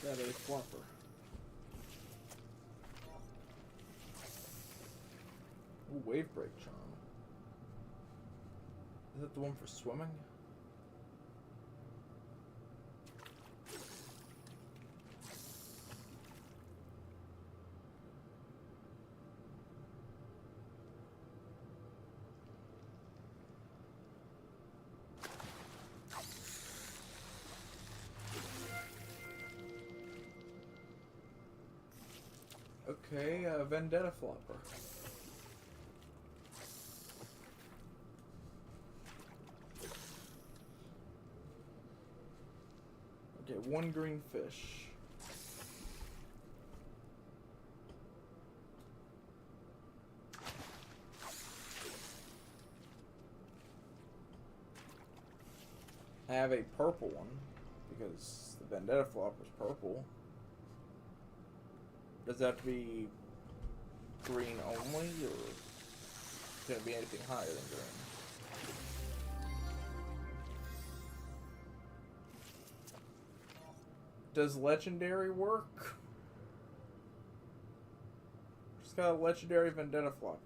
Got a flopper. Ooh, wave break charm. Is that the one for swimming? Okay, Vendetta Flopper. Okay, one green fish. I have a purple one, because the Vendetta Flopper is purple. Does that have to be green only, or can it be anything higher than green? Does legendary work? Just got a legendary Vendetta Flopper.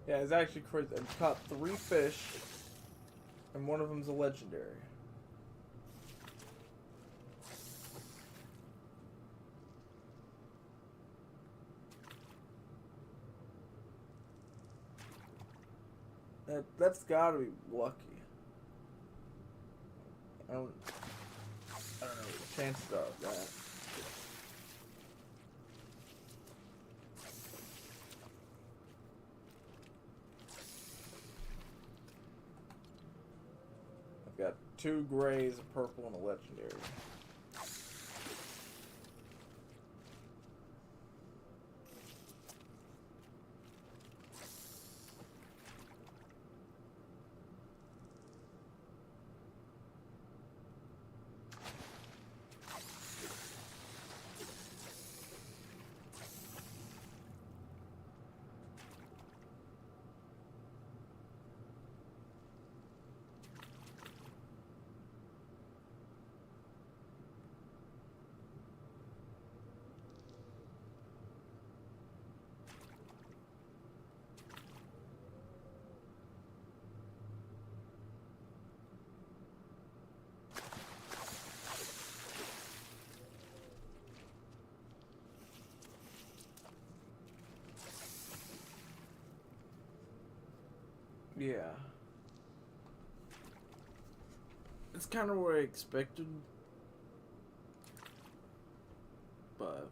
Yeah, it's actually crazy. I've caught 3 fish, and one of them's a legendary. That's gotta be lucky. I don't know what the chances are of that. I've got 2 grays, a purple, and a legendary. Yeah. It's kind of what I expected. But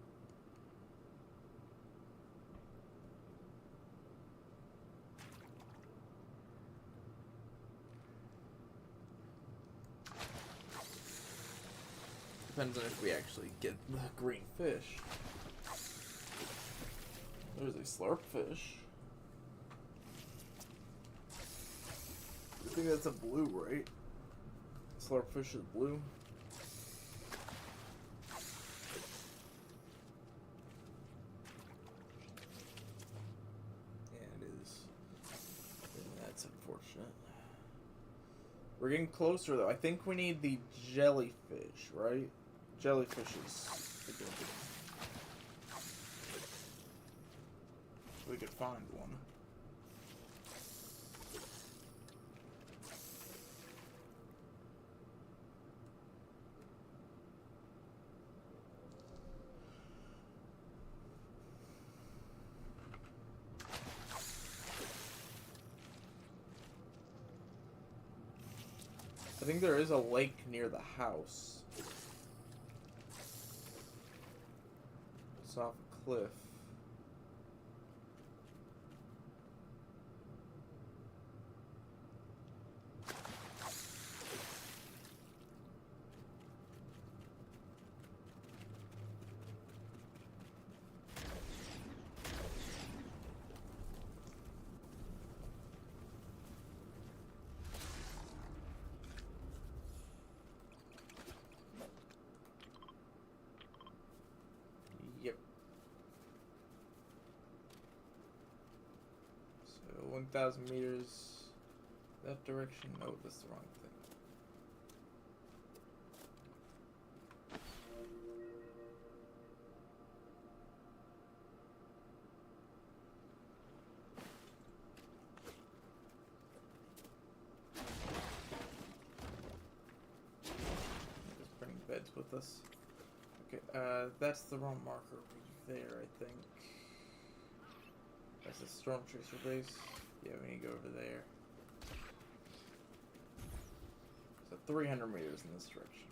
depends on if we actually get the green fish. There's a slurp fish. I think that's a blue, right? Slurp fish is blue. Yeah, it is. And that's unfortunate. We're getting closer, though. I think we need the jellyfish, right? Jellyfish is a good one. We could find one. I think there is a lake near the house. It's off a cliff. Yep. So 1,000 meters that direction. No, that's the wrong thing. Just bring beds with us. Okay, that's the wrong marker over there, I think. That's the storm chaser base. Yeah, we need to go over there. So 300 meters in this direction.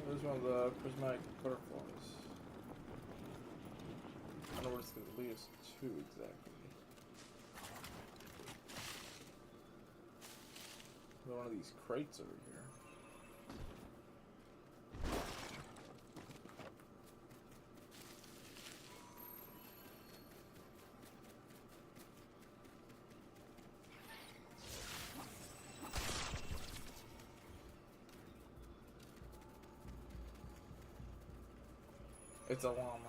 There's one of the prismatic butterflies. I don't know where it's going to lead us to exactly. There's one of these crates over here. It's a llama.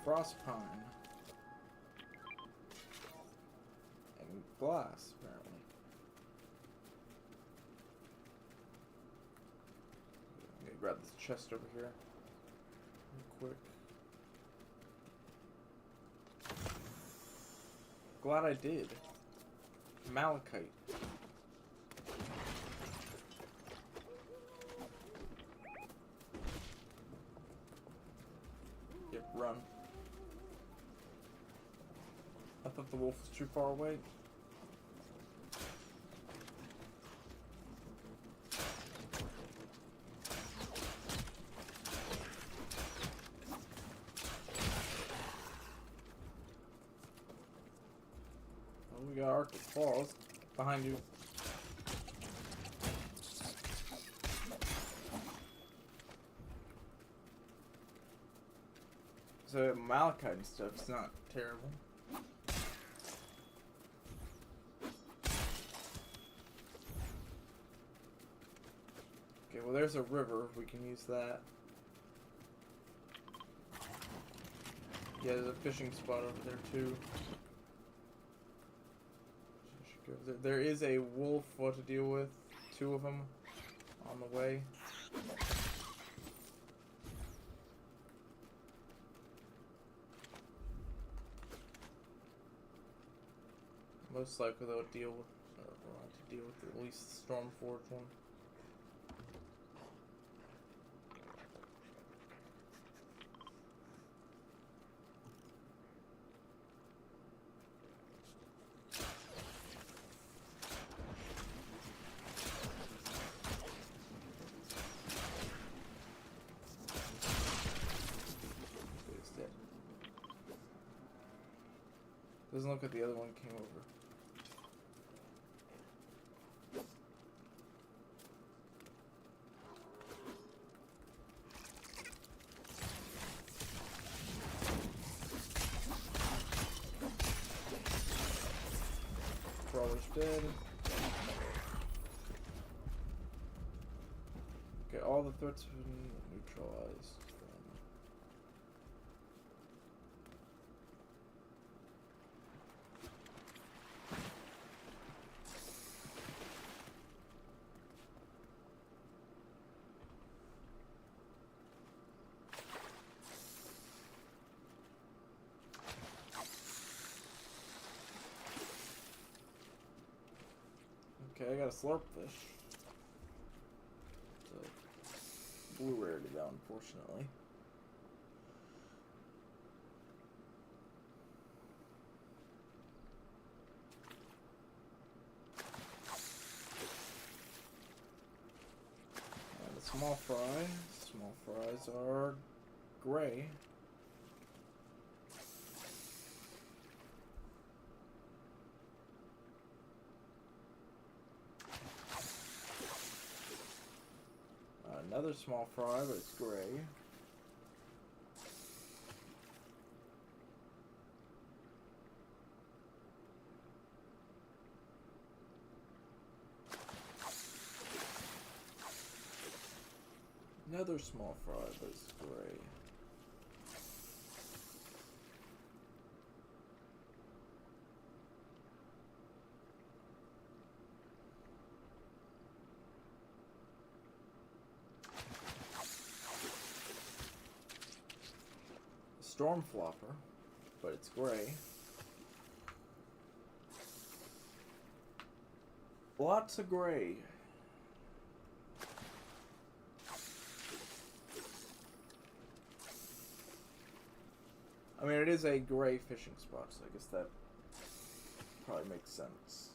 Frost pine. And glass, apparently. I'm gonna grab this chest over here real quick. Glad I did. Malachite. Yep, run. I thought the wolf was too far away. Oh, we got Arctic Falls behind you. So malachite and stuff's not terrible. Okay, well there's a river. We can use that. Yeah, there's a fishing spot over there too. Should go there. There is a wolf what to deal with. 2 of them on the way. Most likely they'll deal with, we'll have to deal with at least the Stormforge one. It's dead. Doesn't look like the other one came over. Crawler's dead. Okay, all the threats have been neutralized. Okay, I got a slurp fish. It's a blue rarity though, unfortunately. And a small fry. Small fries are gray. Another small fry, but it's gray. Another small fry, but it's gray. Storm flopper, but it's gray. Lots of gray. I mean, it is a gray fishing spot, so I guess that probably makes sense.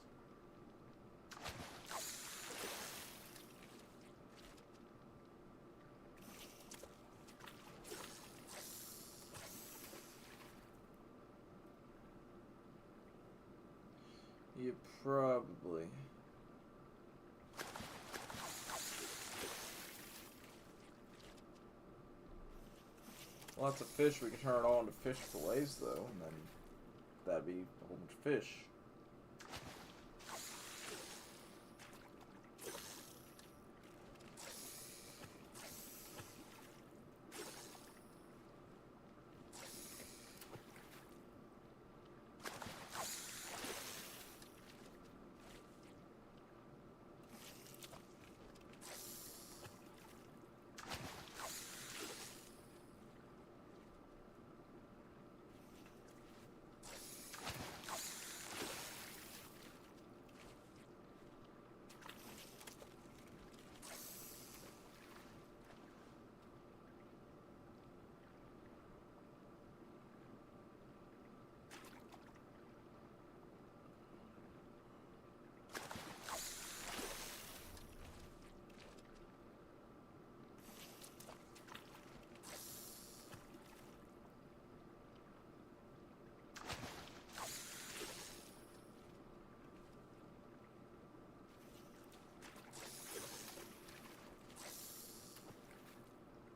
You probably. Lots of fish. We can turn it all into fish fillets, though, and then that'd be a whole bunch of fish.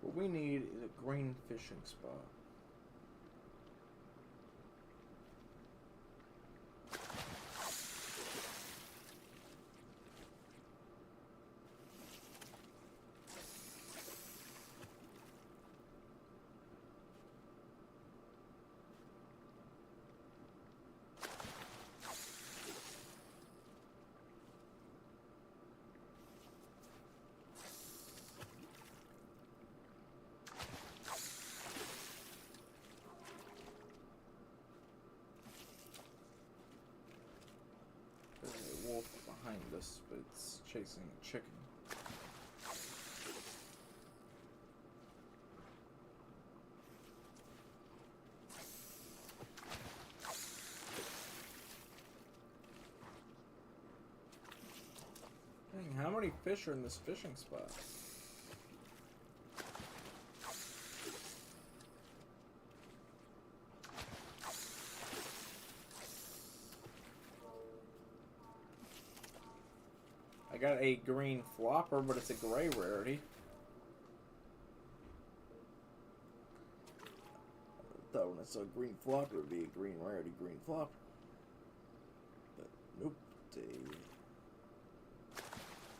What we need is a green fishing spot. Wolf behind us, but it's chasing a chicken. Dang, how many fish are in this fishing spot? got a green flopper, but it's a gray rarity. I thought when I saw a green flopper, it would be a green rarity, green flopper. But nope, it's a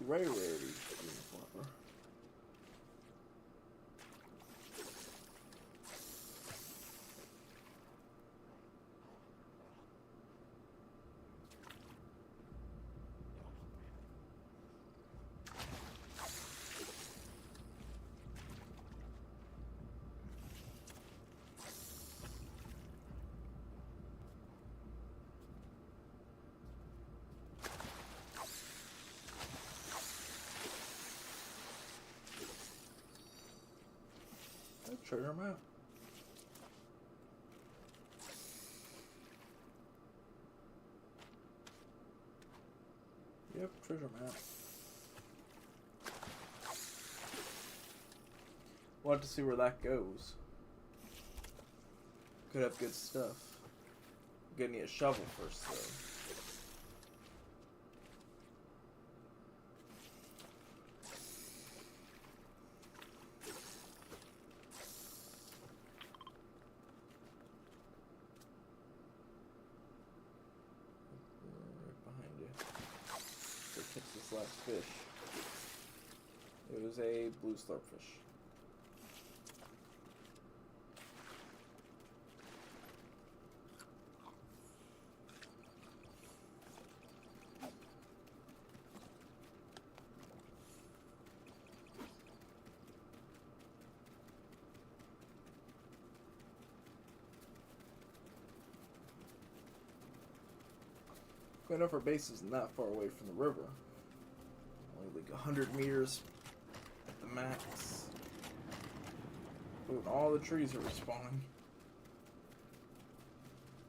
gray rarity, green flopper. Treasure map. Yep, treasure map. We'll have to see where that goes. Could have good stuff. Gonna need a shovel first, though. Last fish. It was a blue slurpfish. Quite enough, our base isn't that far away from the river. Like 100 meters at the max. Ooh, and all the trees are respawning.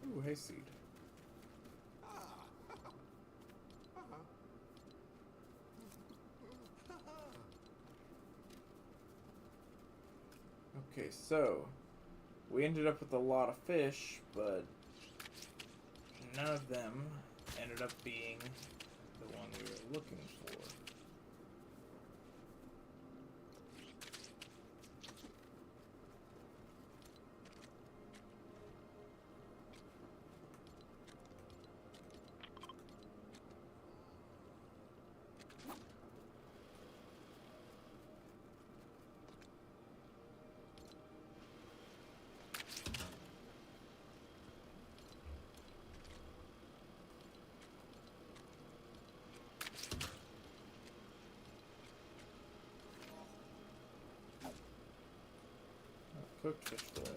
Ooh, hayseed. Okay, so we ended up with a lot of fish, but none of them ended up being the one we were looking for. Cooked fish fillet.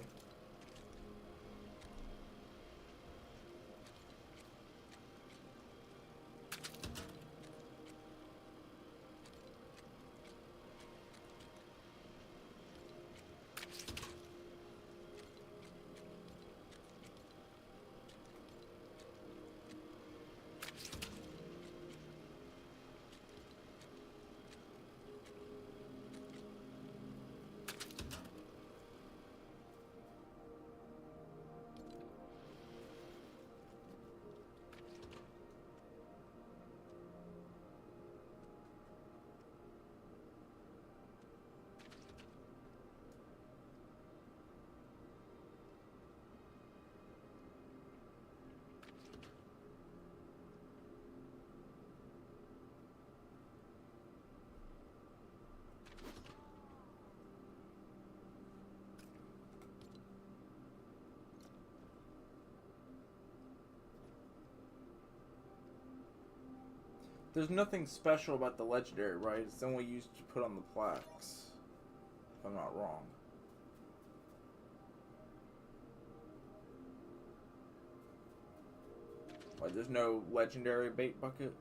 There's nothing special about the legendary, right? It's the one we used to put on the plaques. If I'm not wrong. Like, there's no legendary bait bucket?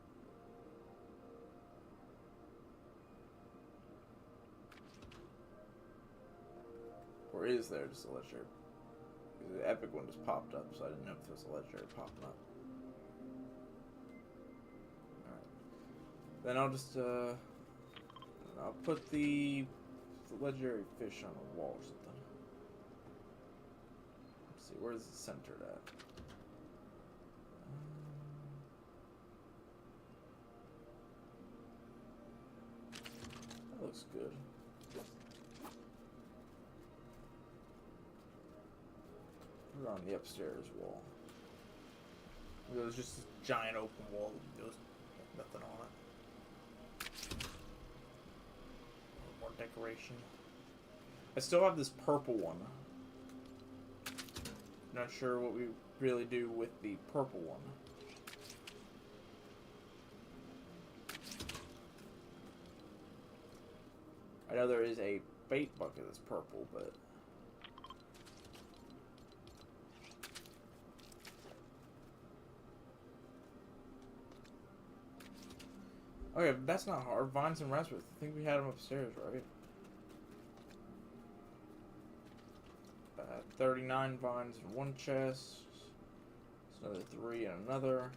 Or is there just a legendary? Because the epic one just popped up, so I didn't know if there was a legendary popping up. Then I'll just, I'll put the legendary fish on a wall or something. Let's see, where's it centered at? good. Put it on the upstairs wall. It was just a giant open wall. There was nothing on it. More decoration. I still have this purple one. Not sure what we really do with the purple one. I know there is a bait bucket that's purple, but... Okay, that's not hard. Vines and raspberries. I think we had them upstairs, right? 39 vines in one chest. There's another 3 in another.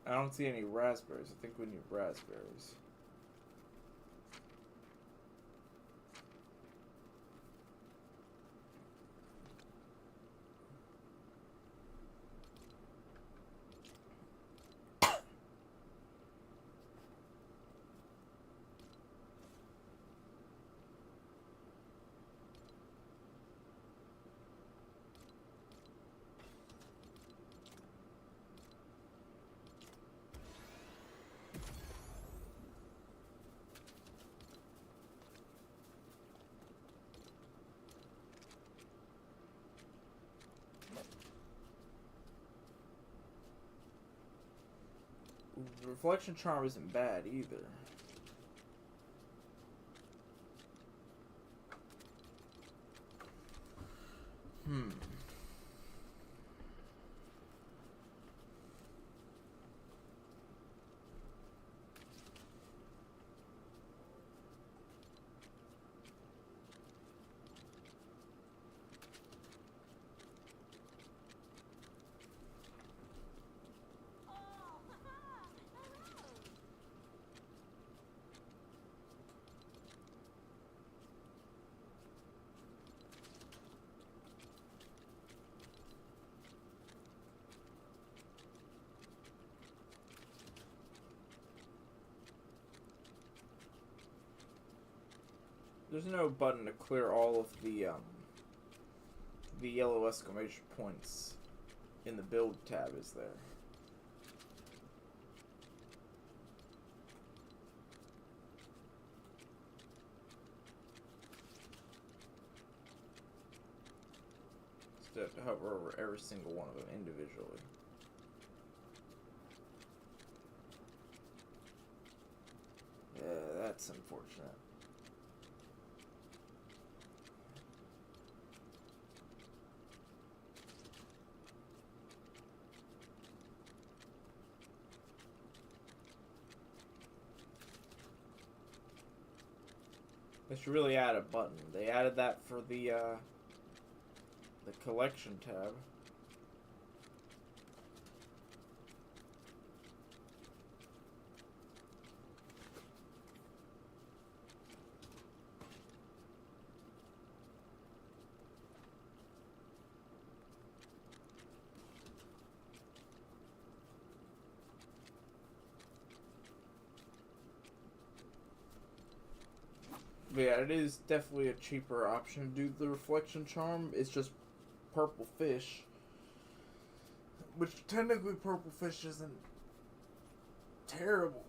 I don't see any raspberries. I think we need raspberries. The reflection charm isn't bad either. There's no button to clear all of the yellow exclamation points in the build tab, is there? Just have to hover over every single one of them individually. Yeah, that's unfortunate. They should really add a button. They added that for the collection tab. But yeah, it is definitely a cheaper option to do the reflection charm. It's just purple fish. Which technically purple fish isn't terrible.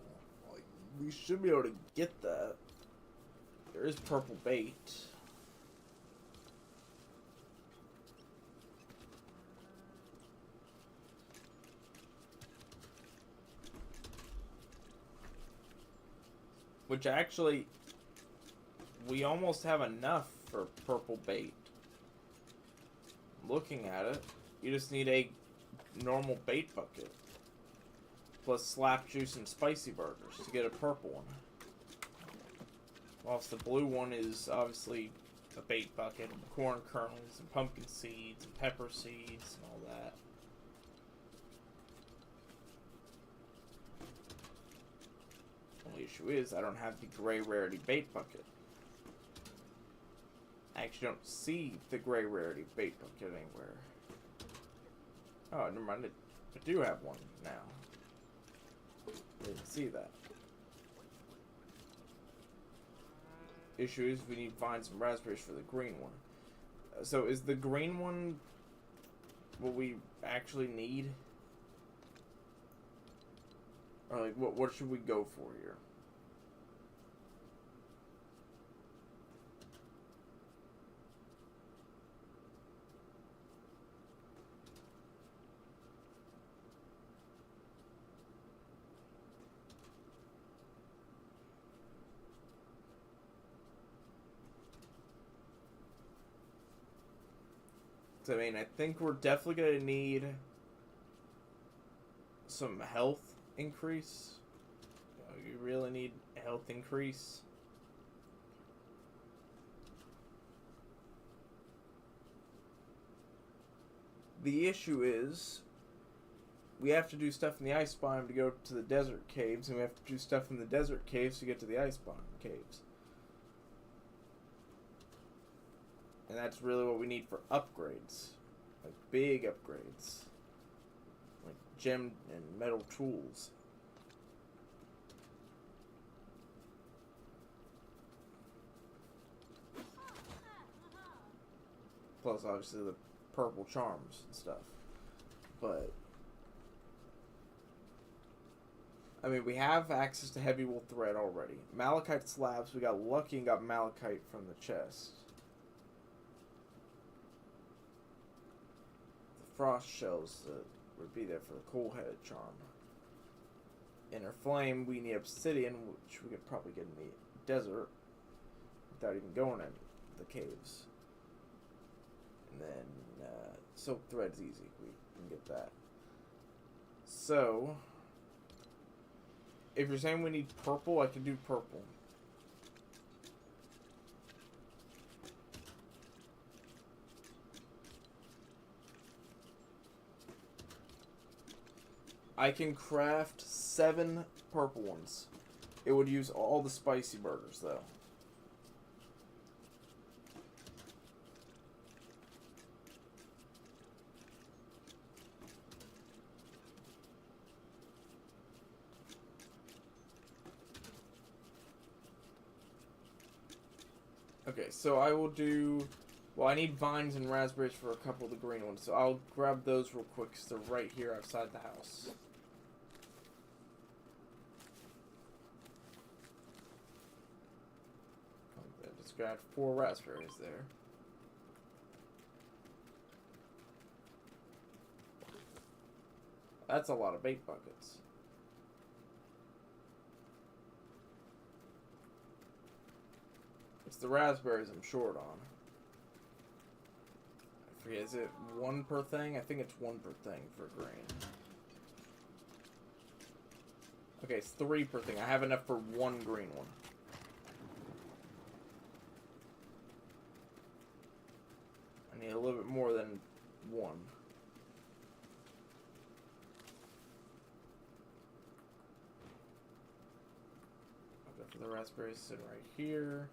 Like, we should be able to get that. There is purple bait. Which actually, we almost have enough for purple bait. Looking at it, you just need a normal bait bucket plus slap juice and spicy burgers to get a purple one. Whilst the blue one is obviously a bait bucket, corn kernels and pumpkin seeds and pepper seeds and all that. Only issue is I don't have the gray rarity bait bucket. I actually don't see the gray rarity bait bucket anywhere. Oh, never mind. I do have one now. Didn't see that. Issue is we need vines and raspberries for the green one. So is the green one what we actually need? Or like what should we go for here? I mean, I think we're definitely going to need some health increase. You really need a health increase. The issue is we have to do stuff in the ice biome to go to the desert caves, and we have to do stuff in the desert caves to get to the ice biome caves. And that's really what we need for upgrades. Like big upgrades. Like gem and metal tools. Plus obviously the purple charms and stuff. But I mean, we have access to heavy wool thread already. Malachite slabs, we got lucky and got malachite from the chest. Frost shells that would be there for the coal-headed charm. Inner flame, we need obsidian, which we could probably get in the desert without even going in the caves. And then silk thread's easy. We can get that. So, if you're saying we need purple, I can do purple. I can craft 7 purple ones. It would use all the spicy burgers, though. Okay, so I will do... Well, I need vines and raspberries for a couple of the green ones, so I'll grab those real quick because they're right here outside the house. I just grabbed 4 raspberries there. That's a lot of bait buckets. It's the raspberries I'm short on. I forget, is it 1 per thing? I think it's 1 per thing for green. Okay, it's 3 per thing. I have enough for 1 green one. I need a little bit more than 1. Okay, for the raspberries sitting right here.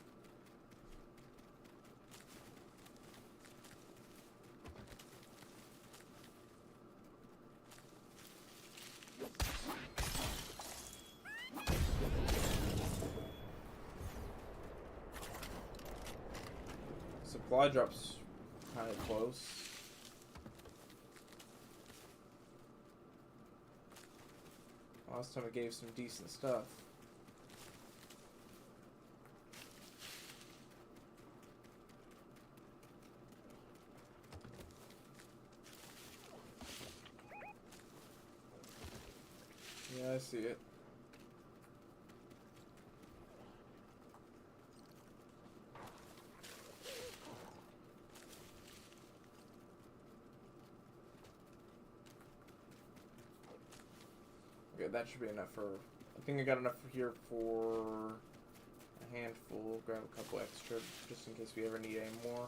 Supply drop's kind of close. Last time I gave some decent stuff. Yeah, I see it. Okay, that should be enough for... I think I got enough here for a handful. Grab a couple extra just in case we ever need any more.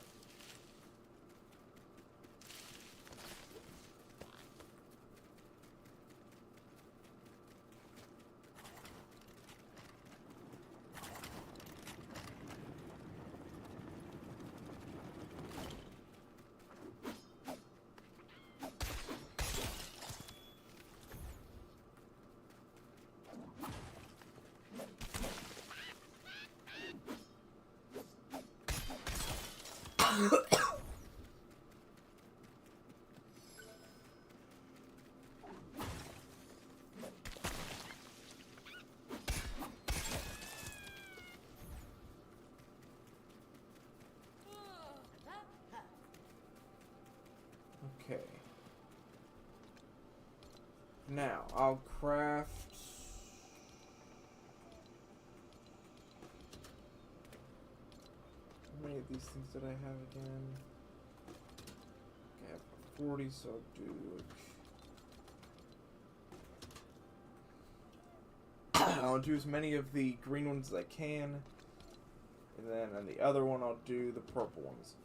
Okay. Now, I'll craft... How many of these things did I have again? Okay, I have 40, so I'll do... I'll do as many of the green ones as I can. And then on the other one, I'll do the purple ones.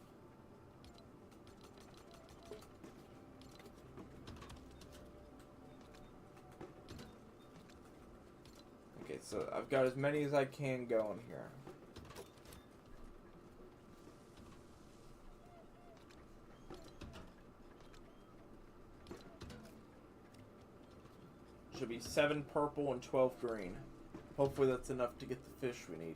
Okay, so I've got as many as I can going here. Should be 7 purple and 12 green. Hopefully that's enough to get the fish we need.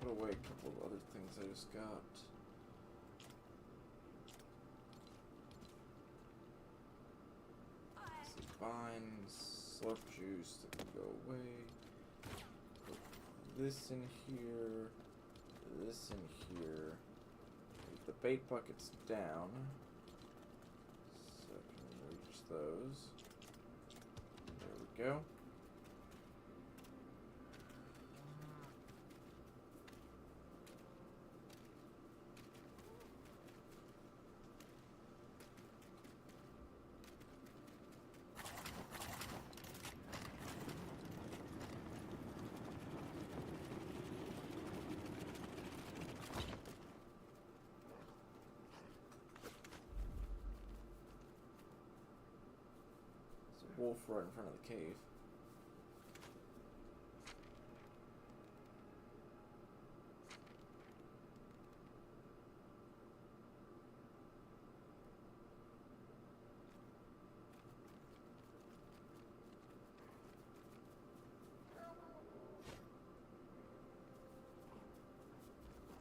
Put away a couple of other things I just got. Some vines, slurp juice that can go away. Put this in here, this in here. Leave the bait buckets down so I can reach those. There we go. Wolf right in front of the cave.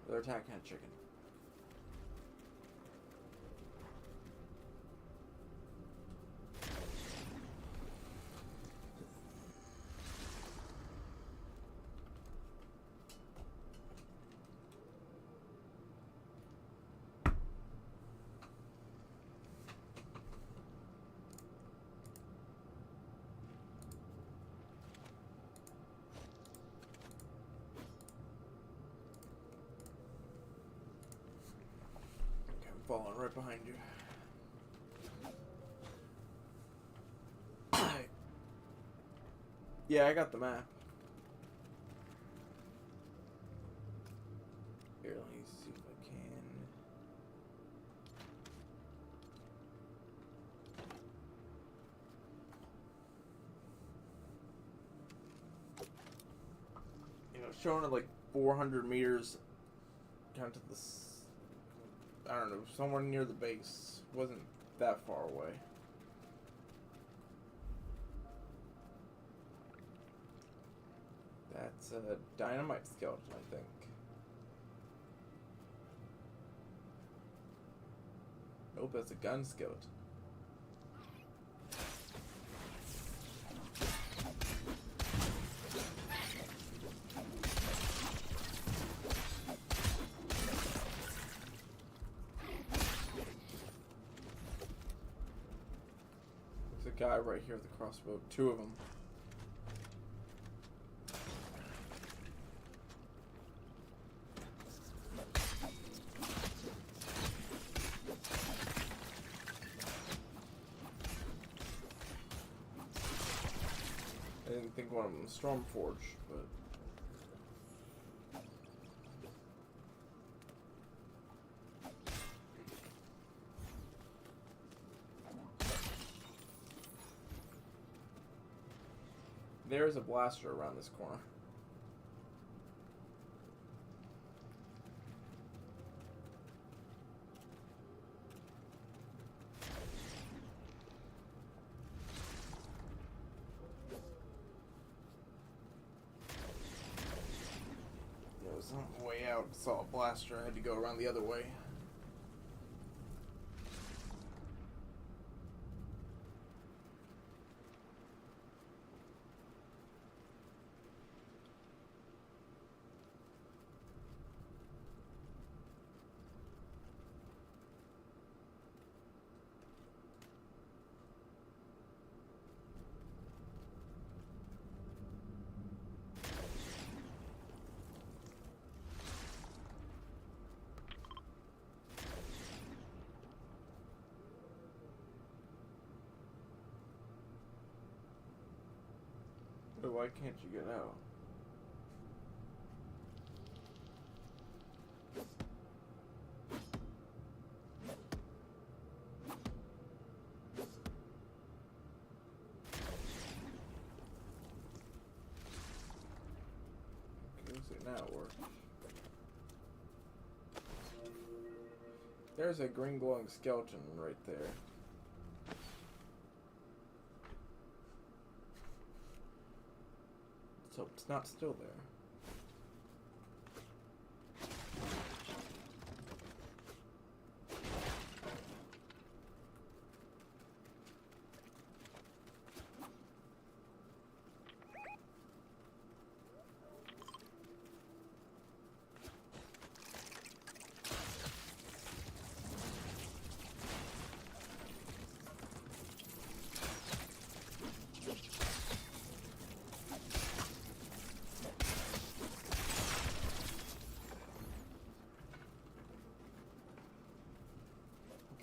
They're attacking a chicken. Falling right behind you. Yeah, I got the map. Here, let me see if I can. You know, showing it like 400 meters down to the I don't know, somewhere near the base. Wasn't that far away. That's a dynamite skeleton, I think. Nope, that's a gun skeleton. There's a guy right here with a crossbow. Two of them. I didn't think one of them was Stormforge, but there's a blaster around this corner. There was some way out. Saw a blaster. I had to go around the other way. But why can't you get out? Okay, so now it works. There's a green glowing skeleton right there. So it's not still there.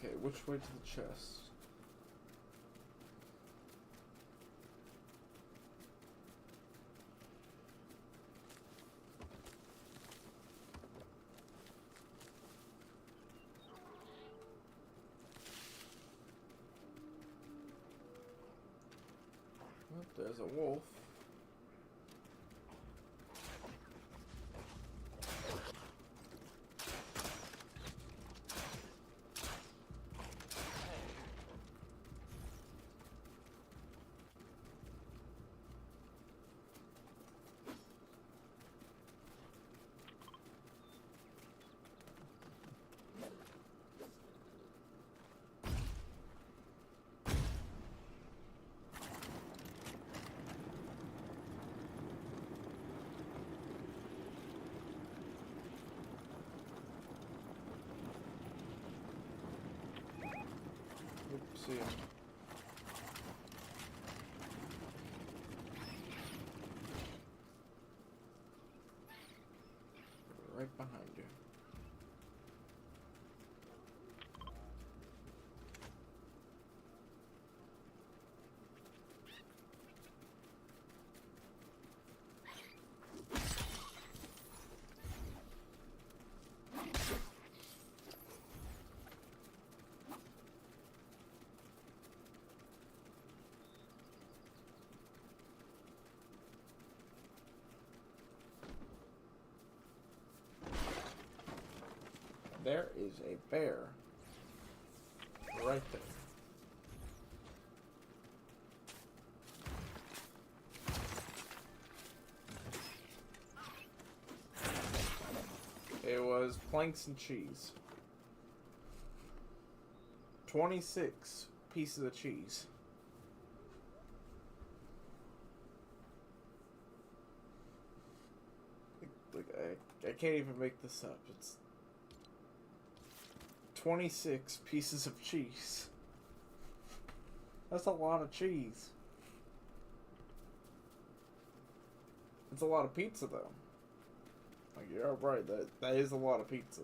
Okay, which way to the chest? Oh, there's a wolf. See him. Right behind you. there is a bear right there. It was planks and cheese. 26 pieces of cheese. Like, I can't even make this up. It's 26 pieces of cheese. That's a lot of cheese. It's a lot of pizza, though. Like, you're right. That is a lot of pizza.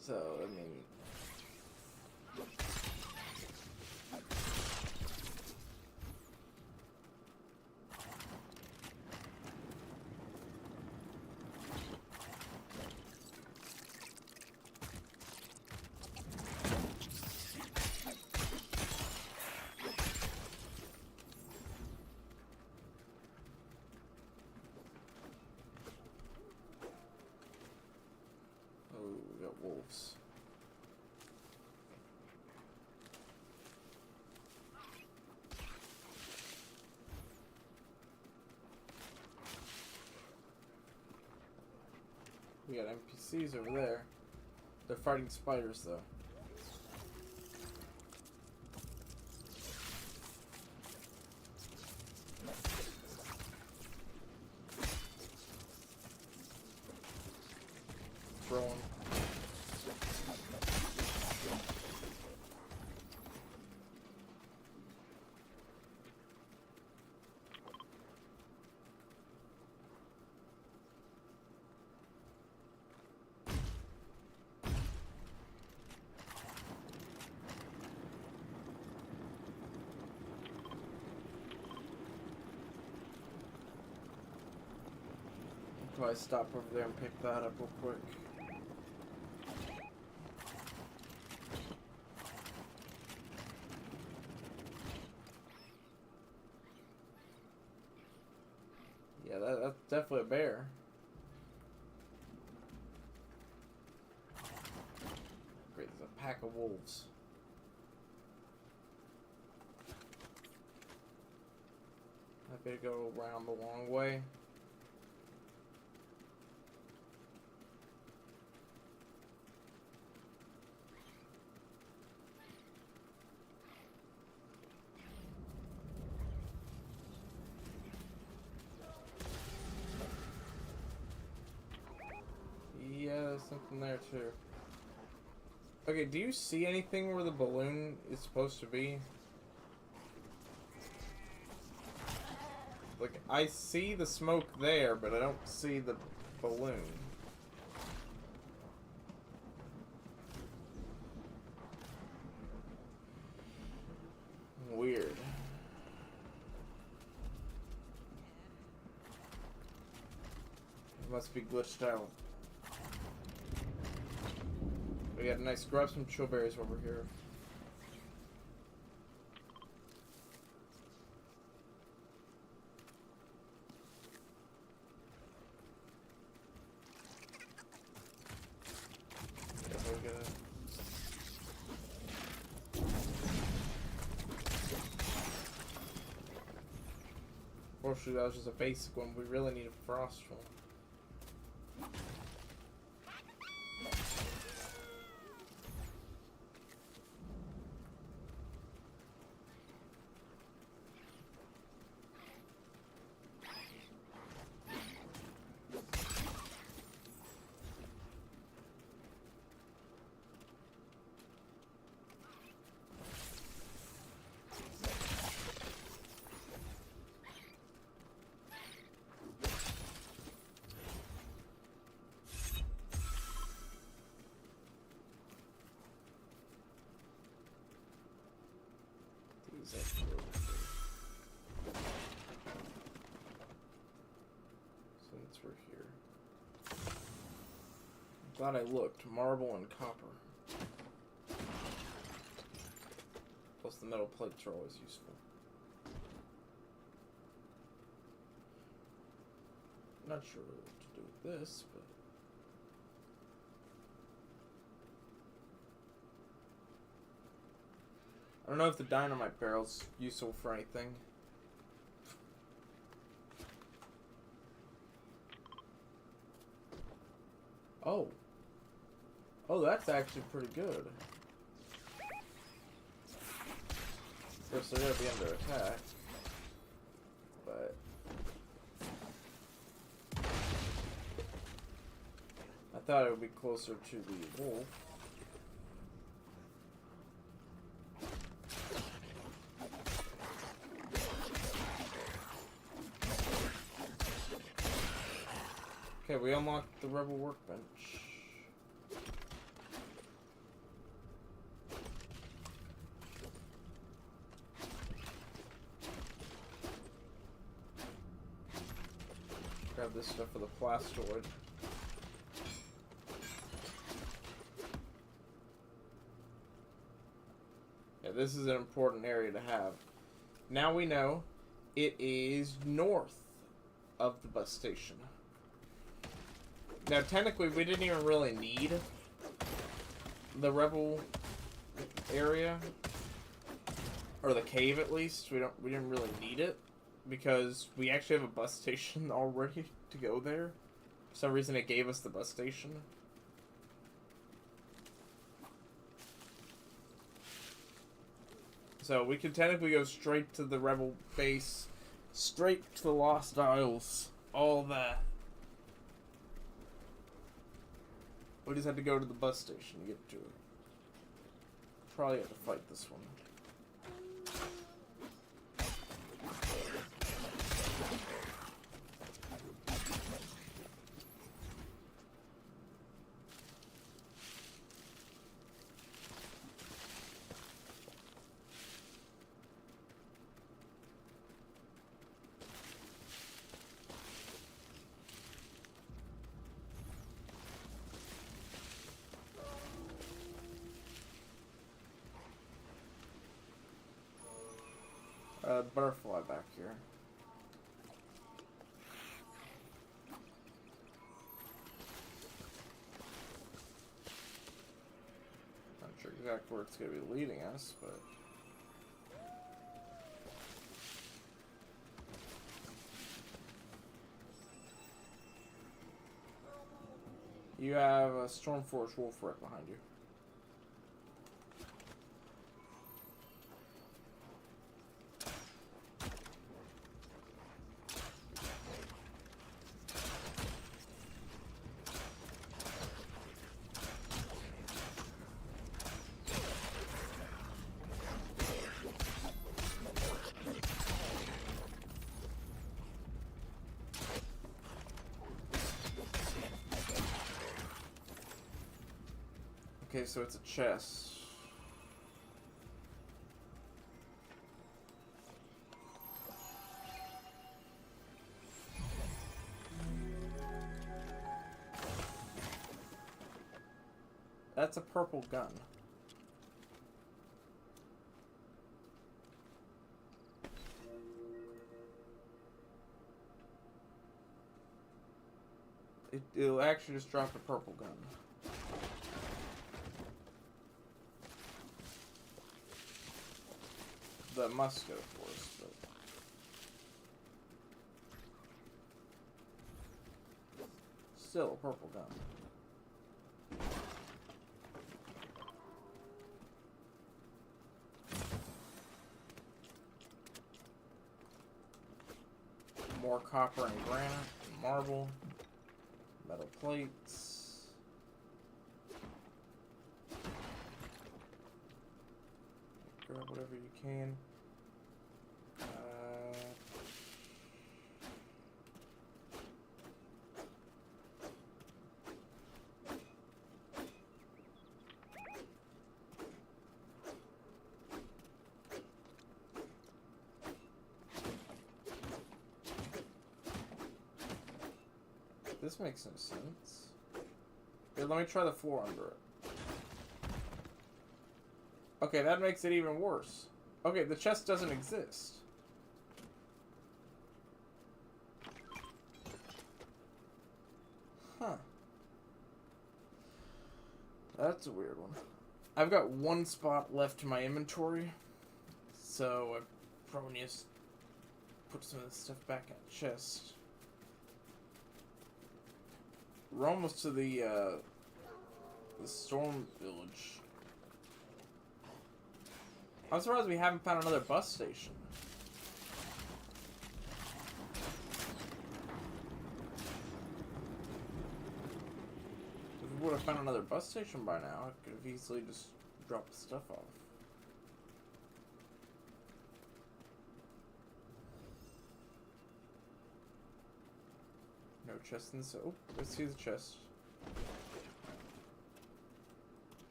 So, I mean... we got wolves. We got NPCs over there. They're fighting spiders, though. Throwing. Probably stop over there and pick that up real quick. Yeah, that's definitely a bear. Great, there's a pack of wolves. I better go around the long way. Yeah, there's something there too. Okay, do you see anything where the balloon is supposed to be? Like, I see the smoke there, but I don't see the balloon. Weird. It must be glitched out. We got a nice grab some chill berries over here. Fortunately, that was just a basic one. We really need a frost one. Since we're here, I'm glad I looked. Marble and copper. Plus the metal plates are always useful. Not sure what to do with this, but... I don't know if the dynamite barrel's useful for anything. Oh. Oh, that's actually pretty good. Of course, they're gonna be under attack. But... I thought it would be closer to the wolf. Okay, we unlocked the rebel workbench. Grab this stuff for the plastoid. Yeah, this is an important area to have. Now we know it is north of the bus station. Now, technically, we didn't even really need the rebel area, or the cave at least. We didn't really need it because we actually have a bus station already to go there. For some reason, it gave us the bus station. So we can technically go straight to the rebel base, straight to the Lost Isles, all that. We just had to go to the bus station to get to it. Probably have to fight this one. Butterfly back here. Not sure exactly where it's going to be leading us, but... You have a Stormforge Wolf right behind you. Okay, so it's a chest. That's a purple gun. It'll actually just drop a purple gun. That must go for us, but... Still a purple gun. More copper and granite, and marble, metal plates. Grab whatever you can. This makes no sense. Here, let me try the floor under it. Okay, that makes it even worse. Okay, the chest doesn't exist. That's a weird one. I've got one spot left in my inventory, so I probably need to put some of this stuff back in the chest. We're almost to the storm village. I'm surprised we haven't found another bus station. If we would have found another bus station by now, I could have easily just dropped the stuff off. No chest in this. Oh, let's see the chest. If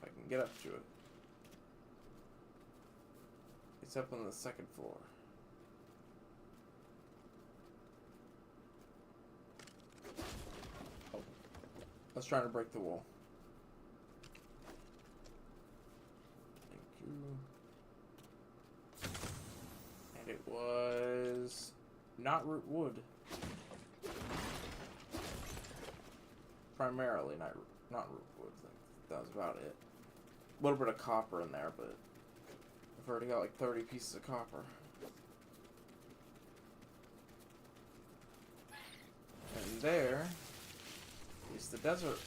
I can get up to it. It's up on the second floor. Oh. I was trying to break the wall. Thank you. And it was not root wood. Primarily not root wood. That was about it. A little bit of copper in there, but I've already got like 30 pieces of copper. And there is the desert.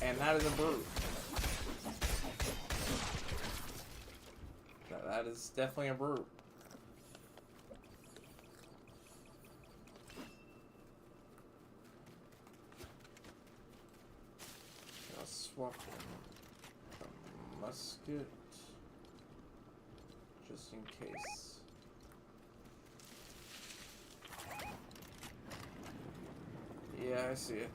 And that is a brute. That is definitely a brute. I'll swap a musket just in case. Yeah, I see it.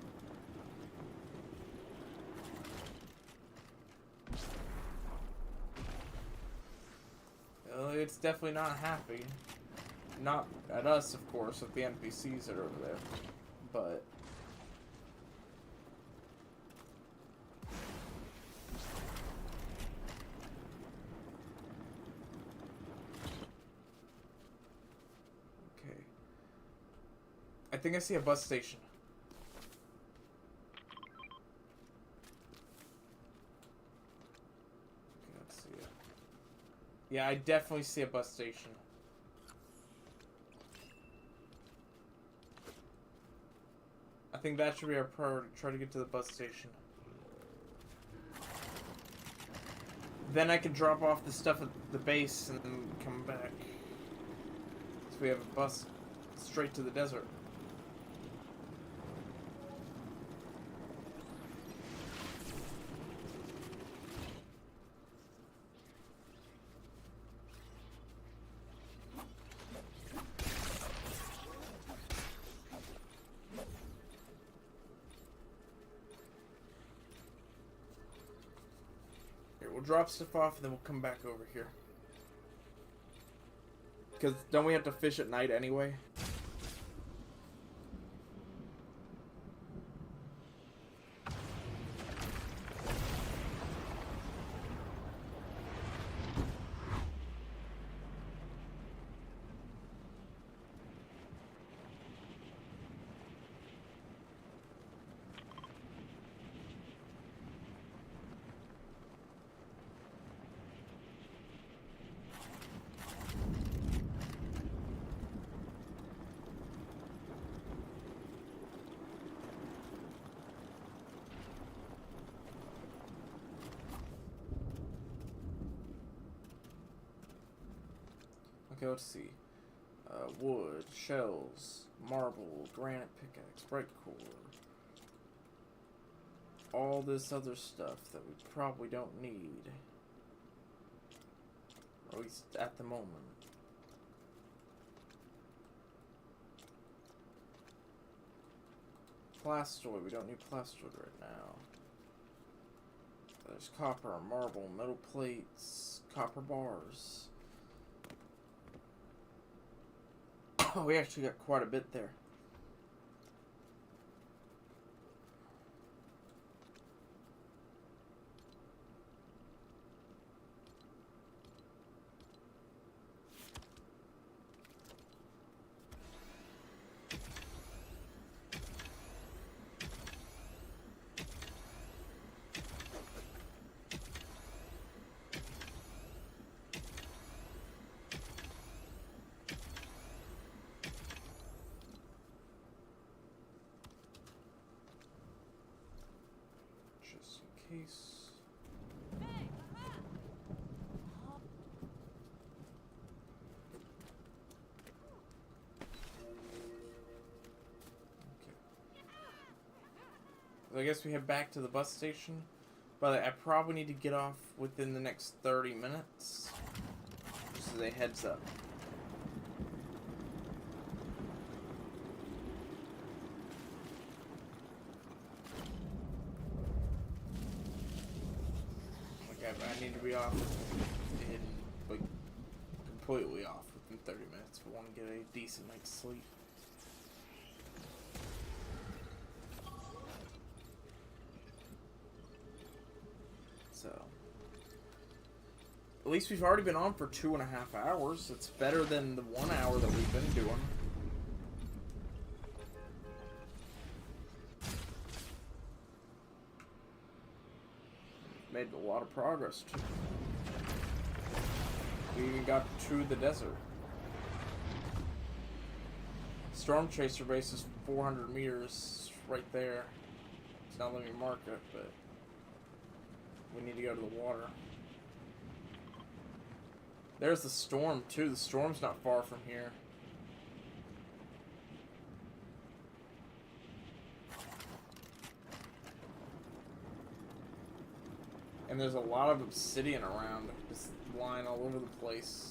It's definitely not happy. Not at us, of course, with the NPCs that are over there. But okay. I think I see a bus station. Yeah, I definitely see a bus station. I think that should be our priority. Try to get to the bus station. Then I can drop off the stuff at the base and then come back. So we have a bus straight to the desert. We'll drop stuff off and then we'll come back over here. Because don't we have to fish at night anyway? Okay, let's see. Wood, shells, marble, granite pickaxe, bright core. All this other stuff that we probably don't need. Or at least at the moment. Plastoid, we don't need plastoid right now. There's copper, marble, metal plates, copper bars. Oh, we actually got quite a bit there. case. I guess we head back to the bus station, but I probably need to get off within the next 30 minutes. Just as a heads up. Okay, but I need to be off in, like, completely off within 30 minutes if I want to get a decent night's sleep. So, at least we've already been on for 2.5 hours. It's better than the 1 hour that we've been doing. Made a lot of progress too. We even got to the desert. Storm Chaser base is 400 meters right there. It's not letting me mark it, but we need to go to the water. There's the storm, too. The storm's not far from here. And there's a lot of obsidian around, just lying all over the place.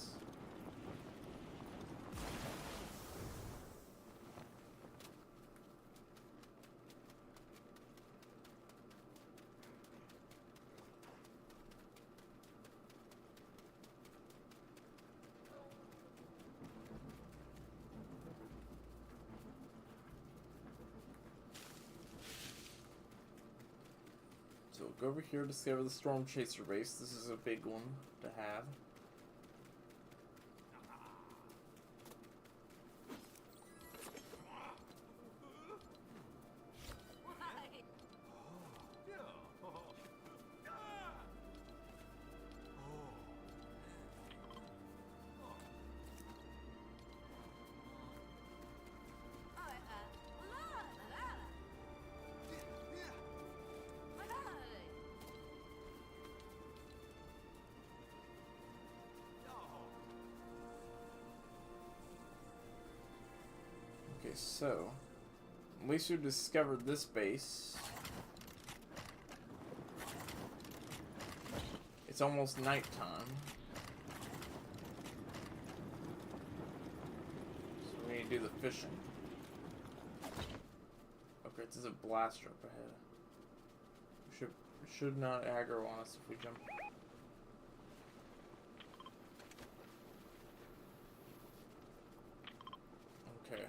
So go over here, discover the Storm Chaser base. This is a big one to have. Okay, so at least we've discovered this base. It's almost nighttime. So we need to do the fishing. Okay, there's a blaster up ahead. Should not aggro on us if we jump. Okay.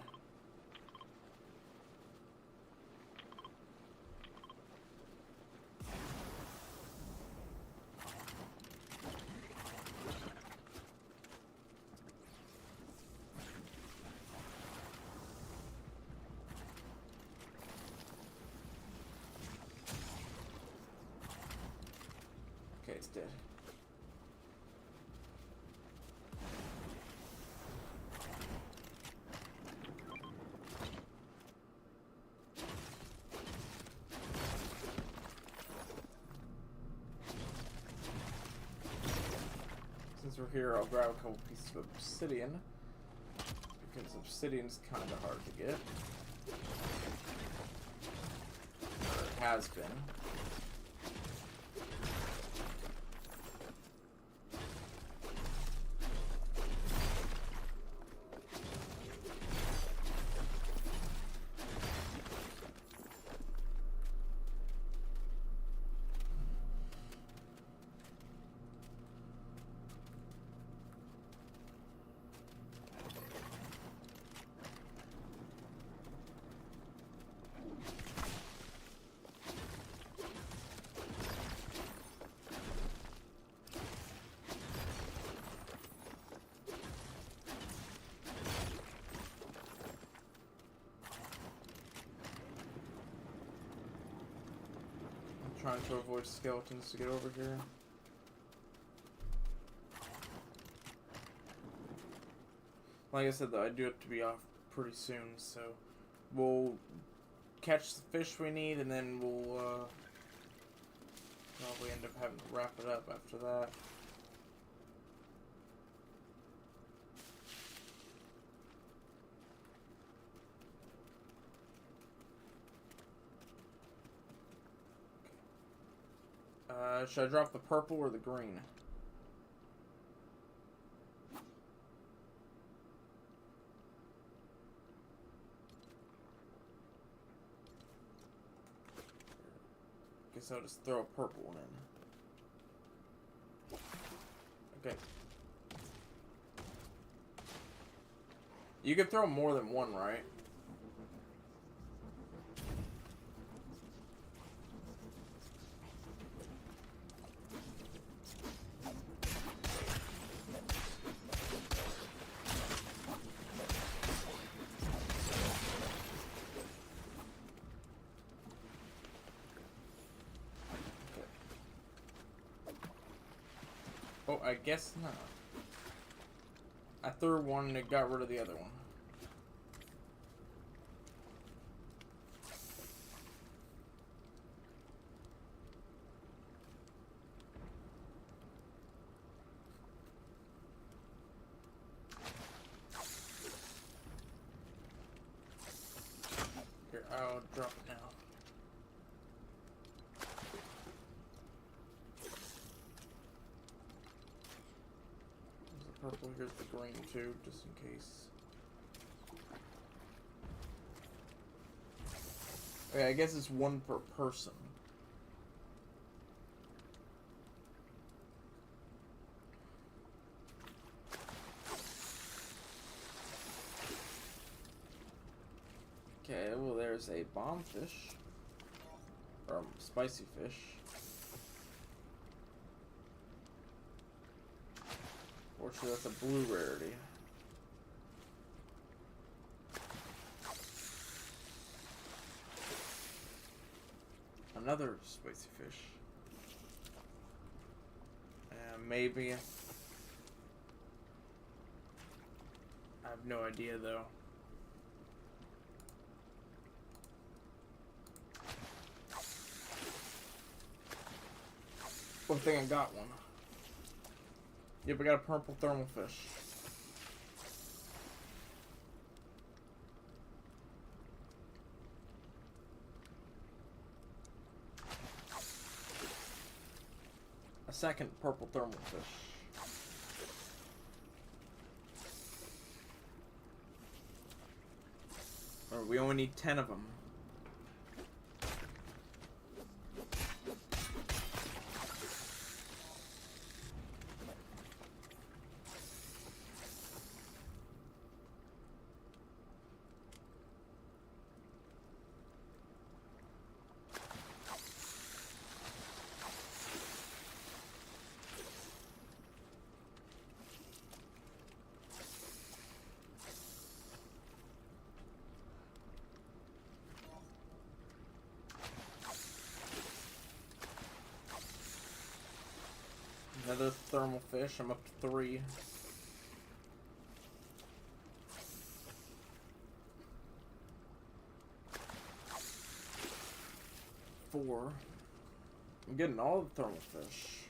Okay, it's dead. Since we're here, I'll grab a couple pieces of obsidian, because obsidian's kind of hard to get. Or it has been. Trying to avoid skeletons to get over here. Like I said though, I do have to be off pretty soon, so we'll catch the fish we need and then we'll Probably end up having to wrap it up after that. Should I drop the purple or the green? Guess I'll just throw a purple one in. Okay. You could throw more than one, right? Oh, I guess not. I threw one and it got rid of the other one. Here, I'll drop it now. Purple, here's the green too, just in case. Okay, I guess it's one per person. Okay, well there's a bomb fish. Or spicy fish. Fortunately, that's a blue rarity. Another spicy fish. Maybe. I have no idea though. Good thing I got one. Yep, we got a purple thermal fish. A second purple thermal fish. Or we only need 10 of them. Another thermal fish. I'm up to 3. Four. I'm getting all the thermal fish.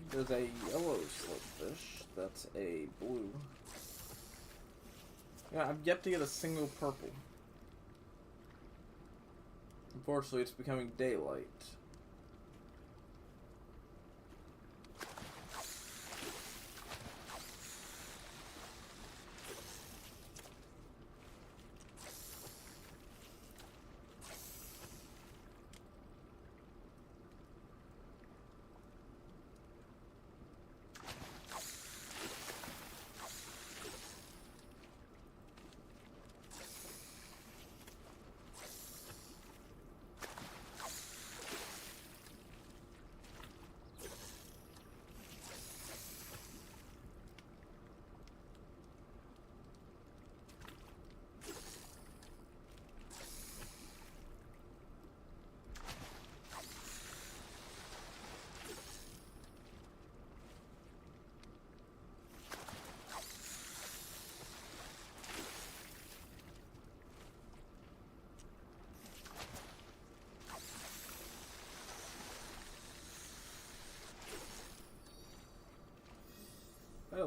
There's a yellow slugfish. That's a blue. Yeah, I've yet to get a single purple. Unfortunately, it's becoming daylight.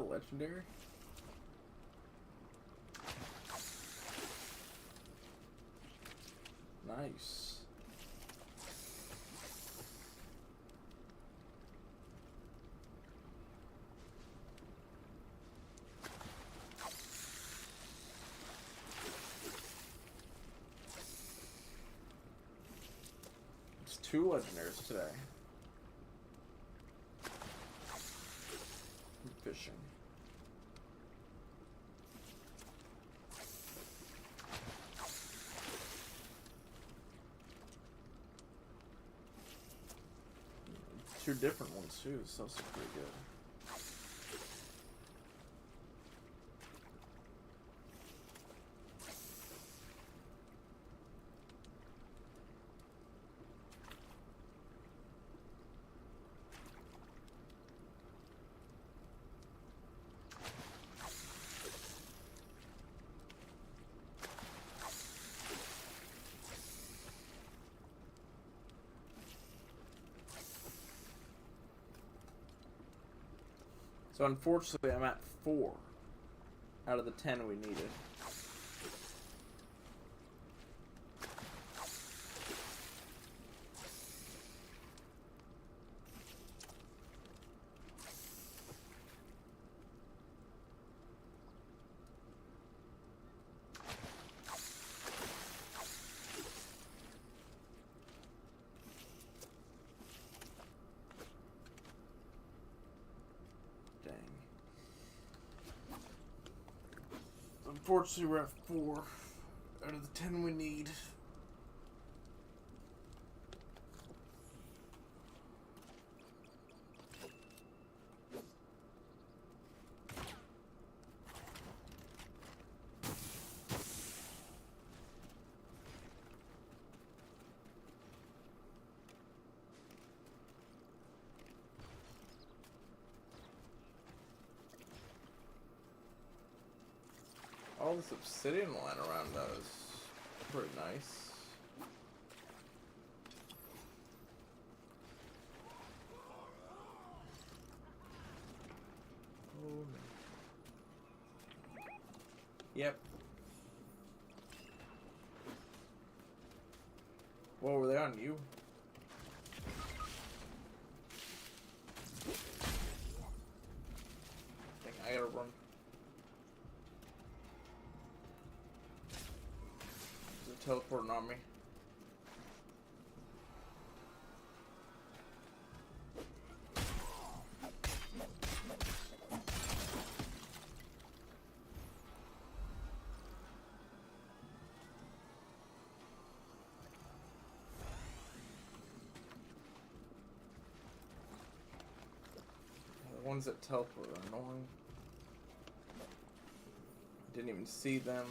a legendary? Nice. It's 2 legendaries today. I'm fishing. Two different ones too, so it's pretty good. So unfortunately, I'm at 4 out of the 10 we needed. Unfortunately, we're at 4 out of the 10 we need. All this obsidian lying around though is pretty nice. Oh, no. Yep. Whoa, were they on you? I think I gotta run. Teleporting on me. The ones that teleport are annoying. Didn't even see them.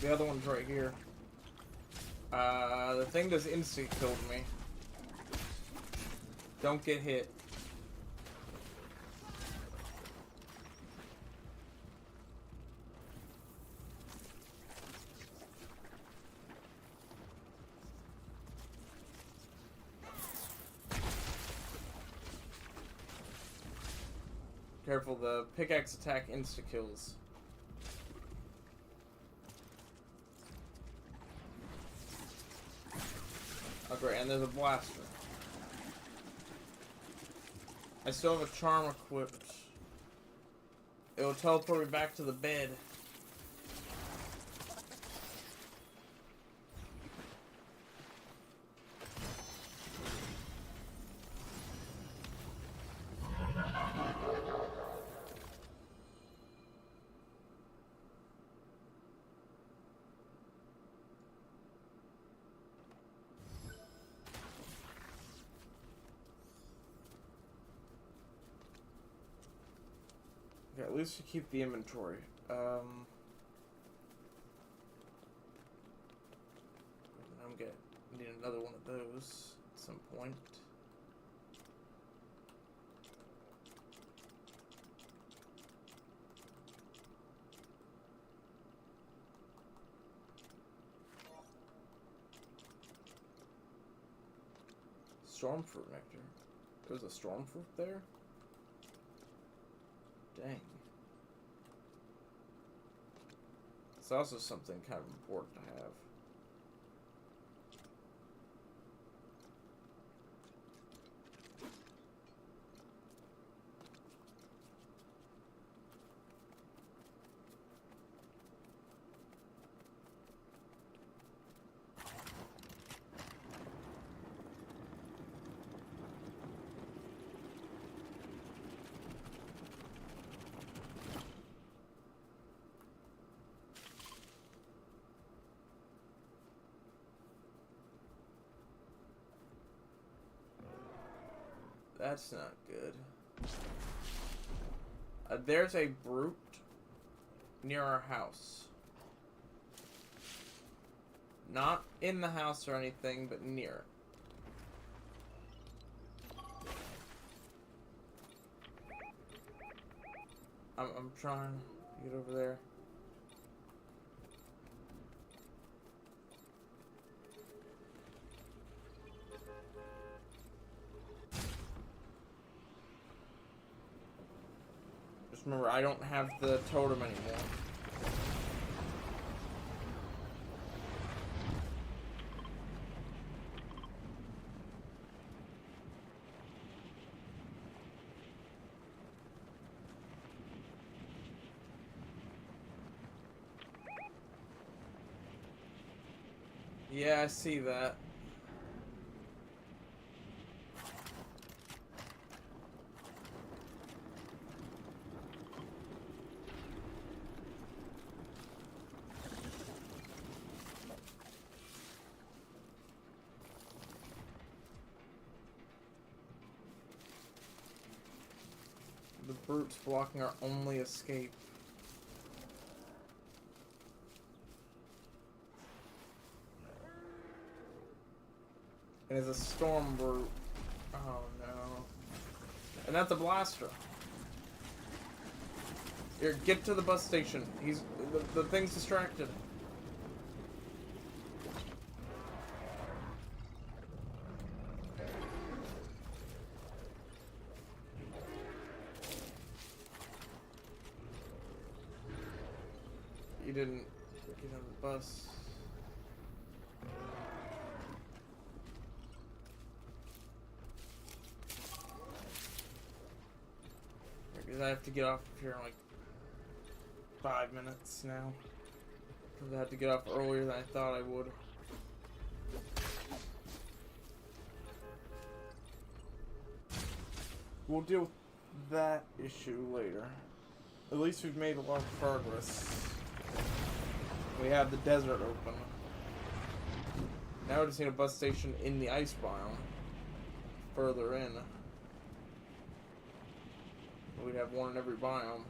The other one's right here. The thing just instant killed me. Don't get hit. Careful, the pickaxe attack insta-kills. Oh great, and there's a blaster. I still have a charm equipped. It will teleport me back to the bed. Okay, at least you keep the inventory. need another one of those at some point. Stormfruit nectar. There's a stormfruit there? Dang. It's also something kind of important to have. That's not good. There's a brute near our house. Not in the house or anything, but near it. I'm trying to get over there. Just remember, I don't have the totem anymore. Yeah, I see that. The brute's blocking our only escape. And it's a storm brute. Oh no. And that's a blaster. Here, get to the bus station. The thing's distracted. You didn't get on the bus. Because I have to get off here in like 5 minutes now. Because I had to get off earlier than I thought I would. We'll deal with that issue later. At least we've made a lot of progress. We have the desert open. Now we just need a bus station in the ice biome. Further in. We'd have one in every biome.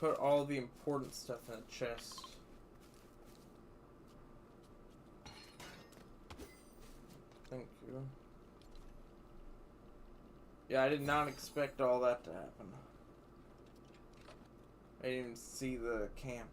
Put all the important stuff in a chest. Thank you. Yeah, I did not expect all that to happen. I didn't even see the camp.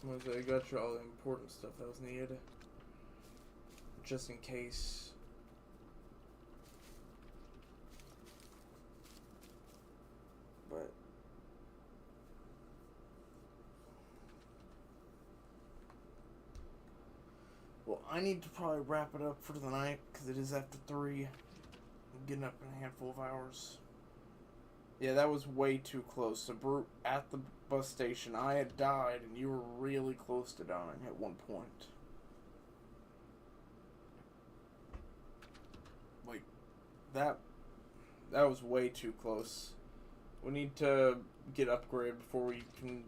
I got you all the important stuff that was needed. Just in case. But well, I need to probably wrap it up for the night because it is after 3. I'm getting up in a handful of hours. Yeah, that was way too close. So, Brute, at the bus station, I had died, and you were really close to dying at one point. Like, that was way too close. We need to get upgraded before we can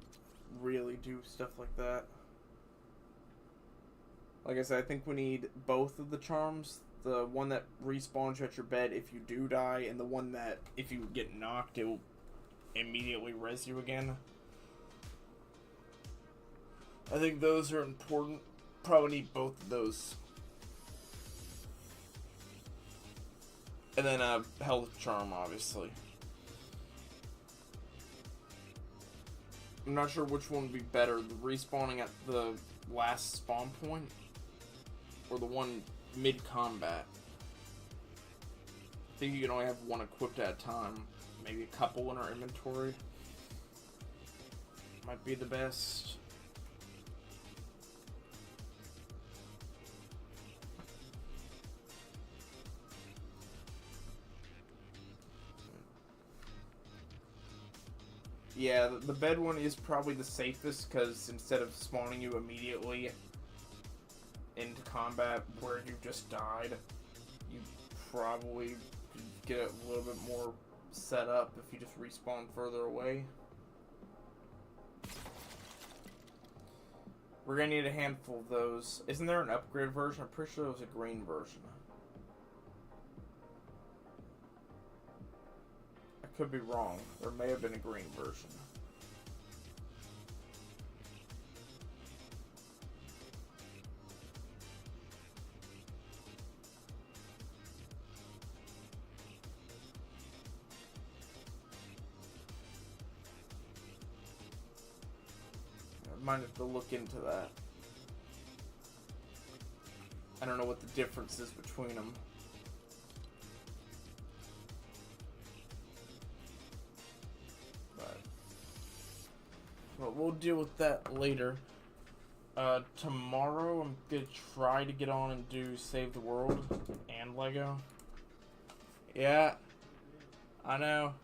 really do stuff like that. Like I said, I think we need both of the charms. The one that respawns you at your bed if you do die, and the one that, if you get knocked, it will immediately res you again. I think those are important. Probably need both of those. And then a health charm, obviously. I'm not sure which one would be better, the respawning at the last spawn point, or the one mid-combat. I think you can only have one equipped at a time. Maybe a couple in our inventory. Might be the best. Yeah, the bed one is probably the safest, because instead of spawning you immediately into combat where you just died, you probably could get a little bit more set up if you just respawn further away. We're gonna need a handful of those. Isn't there an upgrade version? I'm pretty sure there was a green version. I could be wrong. There may have been a green version. Might have to look into that. I don't know what the difference is between them. But we'll deal with that later. Tomorrow I'm gonna try to get on and do Save the World and Lego. Yeah, I know.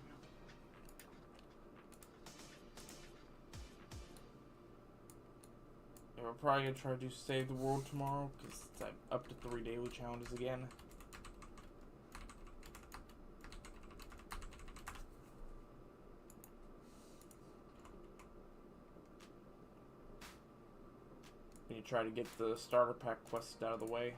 We're probably gonna try to do Save the World tomorrow, because it's up to 3 daily challenges again. And you try to get the starter pack quests out of the way.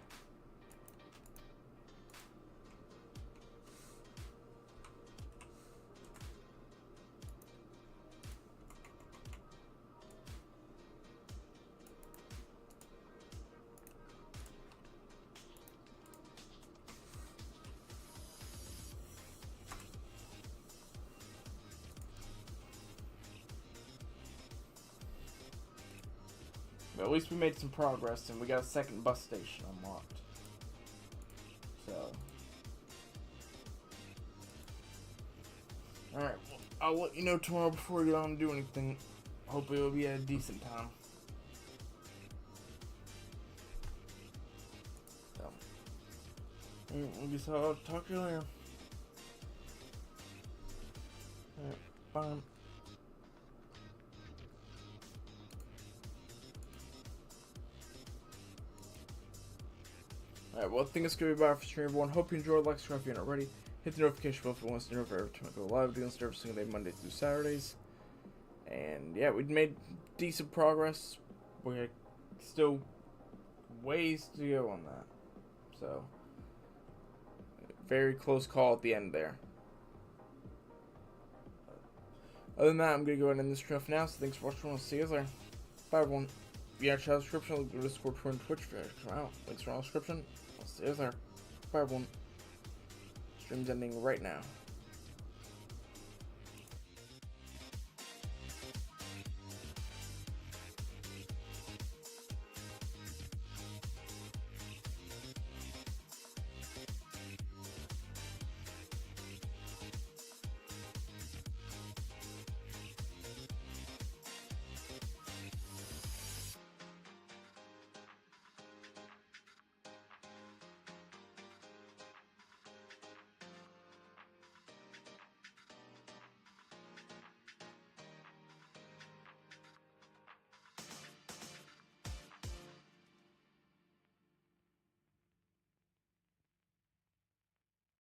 But at least we made some progress, and we got a second bus station unlocked. So, alright, well, I'll let you know tomorrow before we get on and do anything. Hopefully it'll be at a decent time. So, I guess I'll talk to you later. Alright, bye. Alright, well, I think it's going to be about for stream, everyone. Hope you enjoyed. Like, subscribe if you're not already. Hit the notification bell if you want to know every time I go live. Doing every single day, Monday through Saturdays. And, yeah, we've made decent progress. We got still ways to go on that. So, very close call at the end there. Other than that, I'm going to go ahead and end this stuff now. So, thanks for watching. I'll see you guys later. Bye, everyone. If you have a channel description, look at Discord, Twitter, and Twitch. If you come out, links are in the description. I'll see you there. Bye, everyone. Stream's ending right now.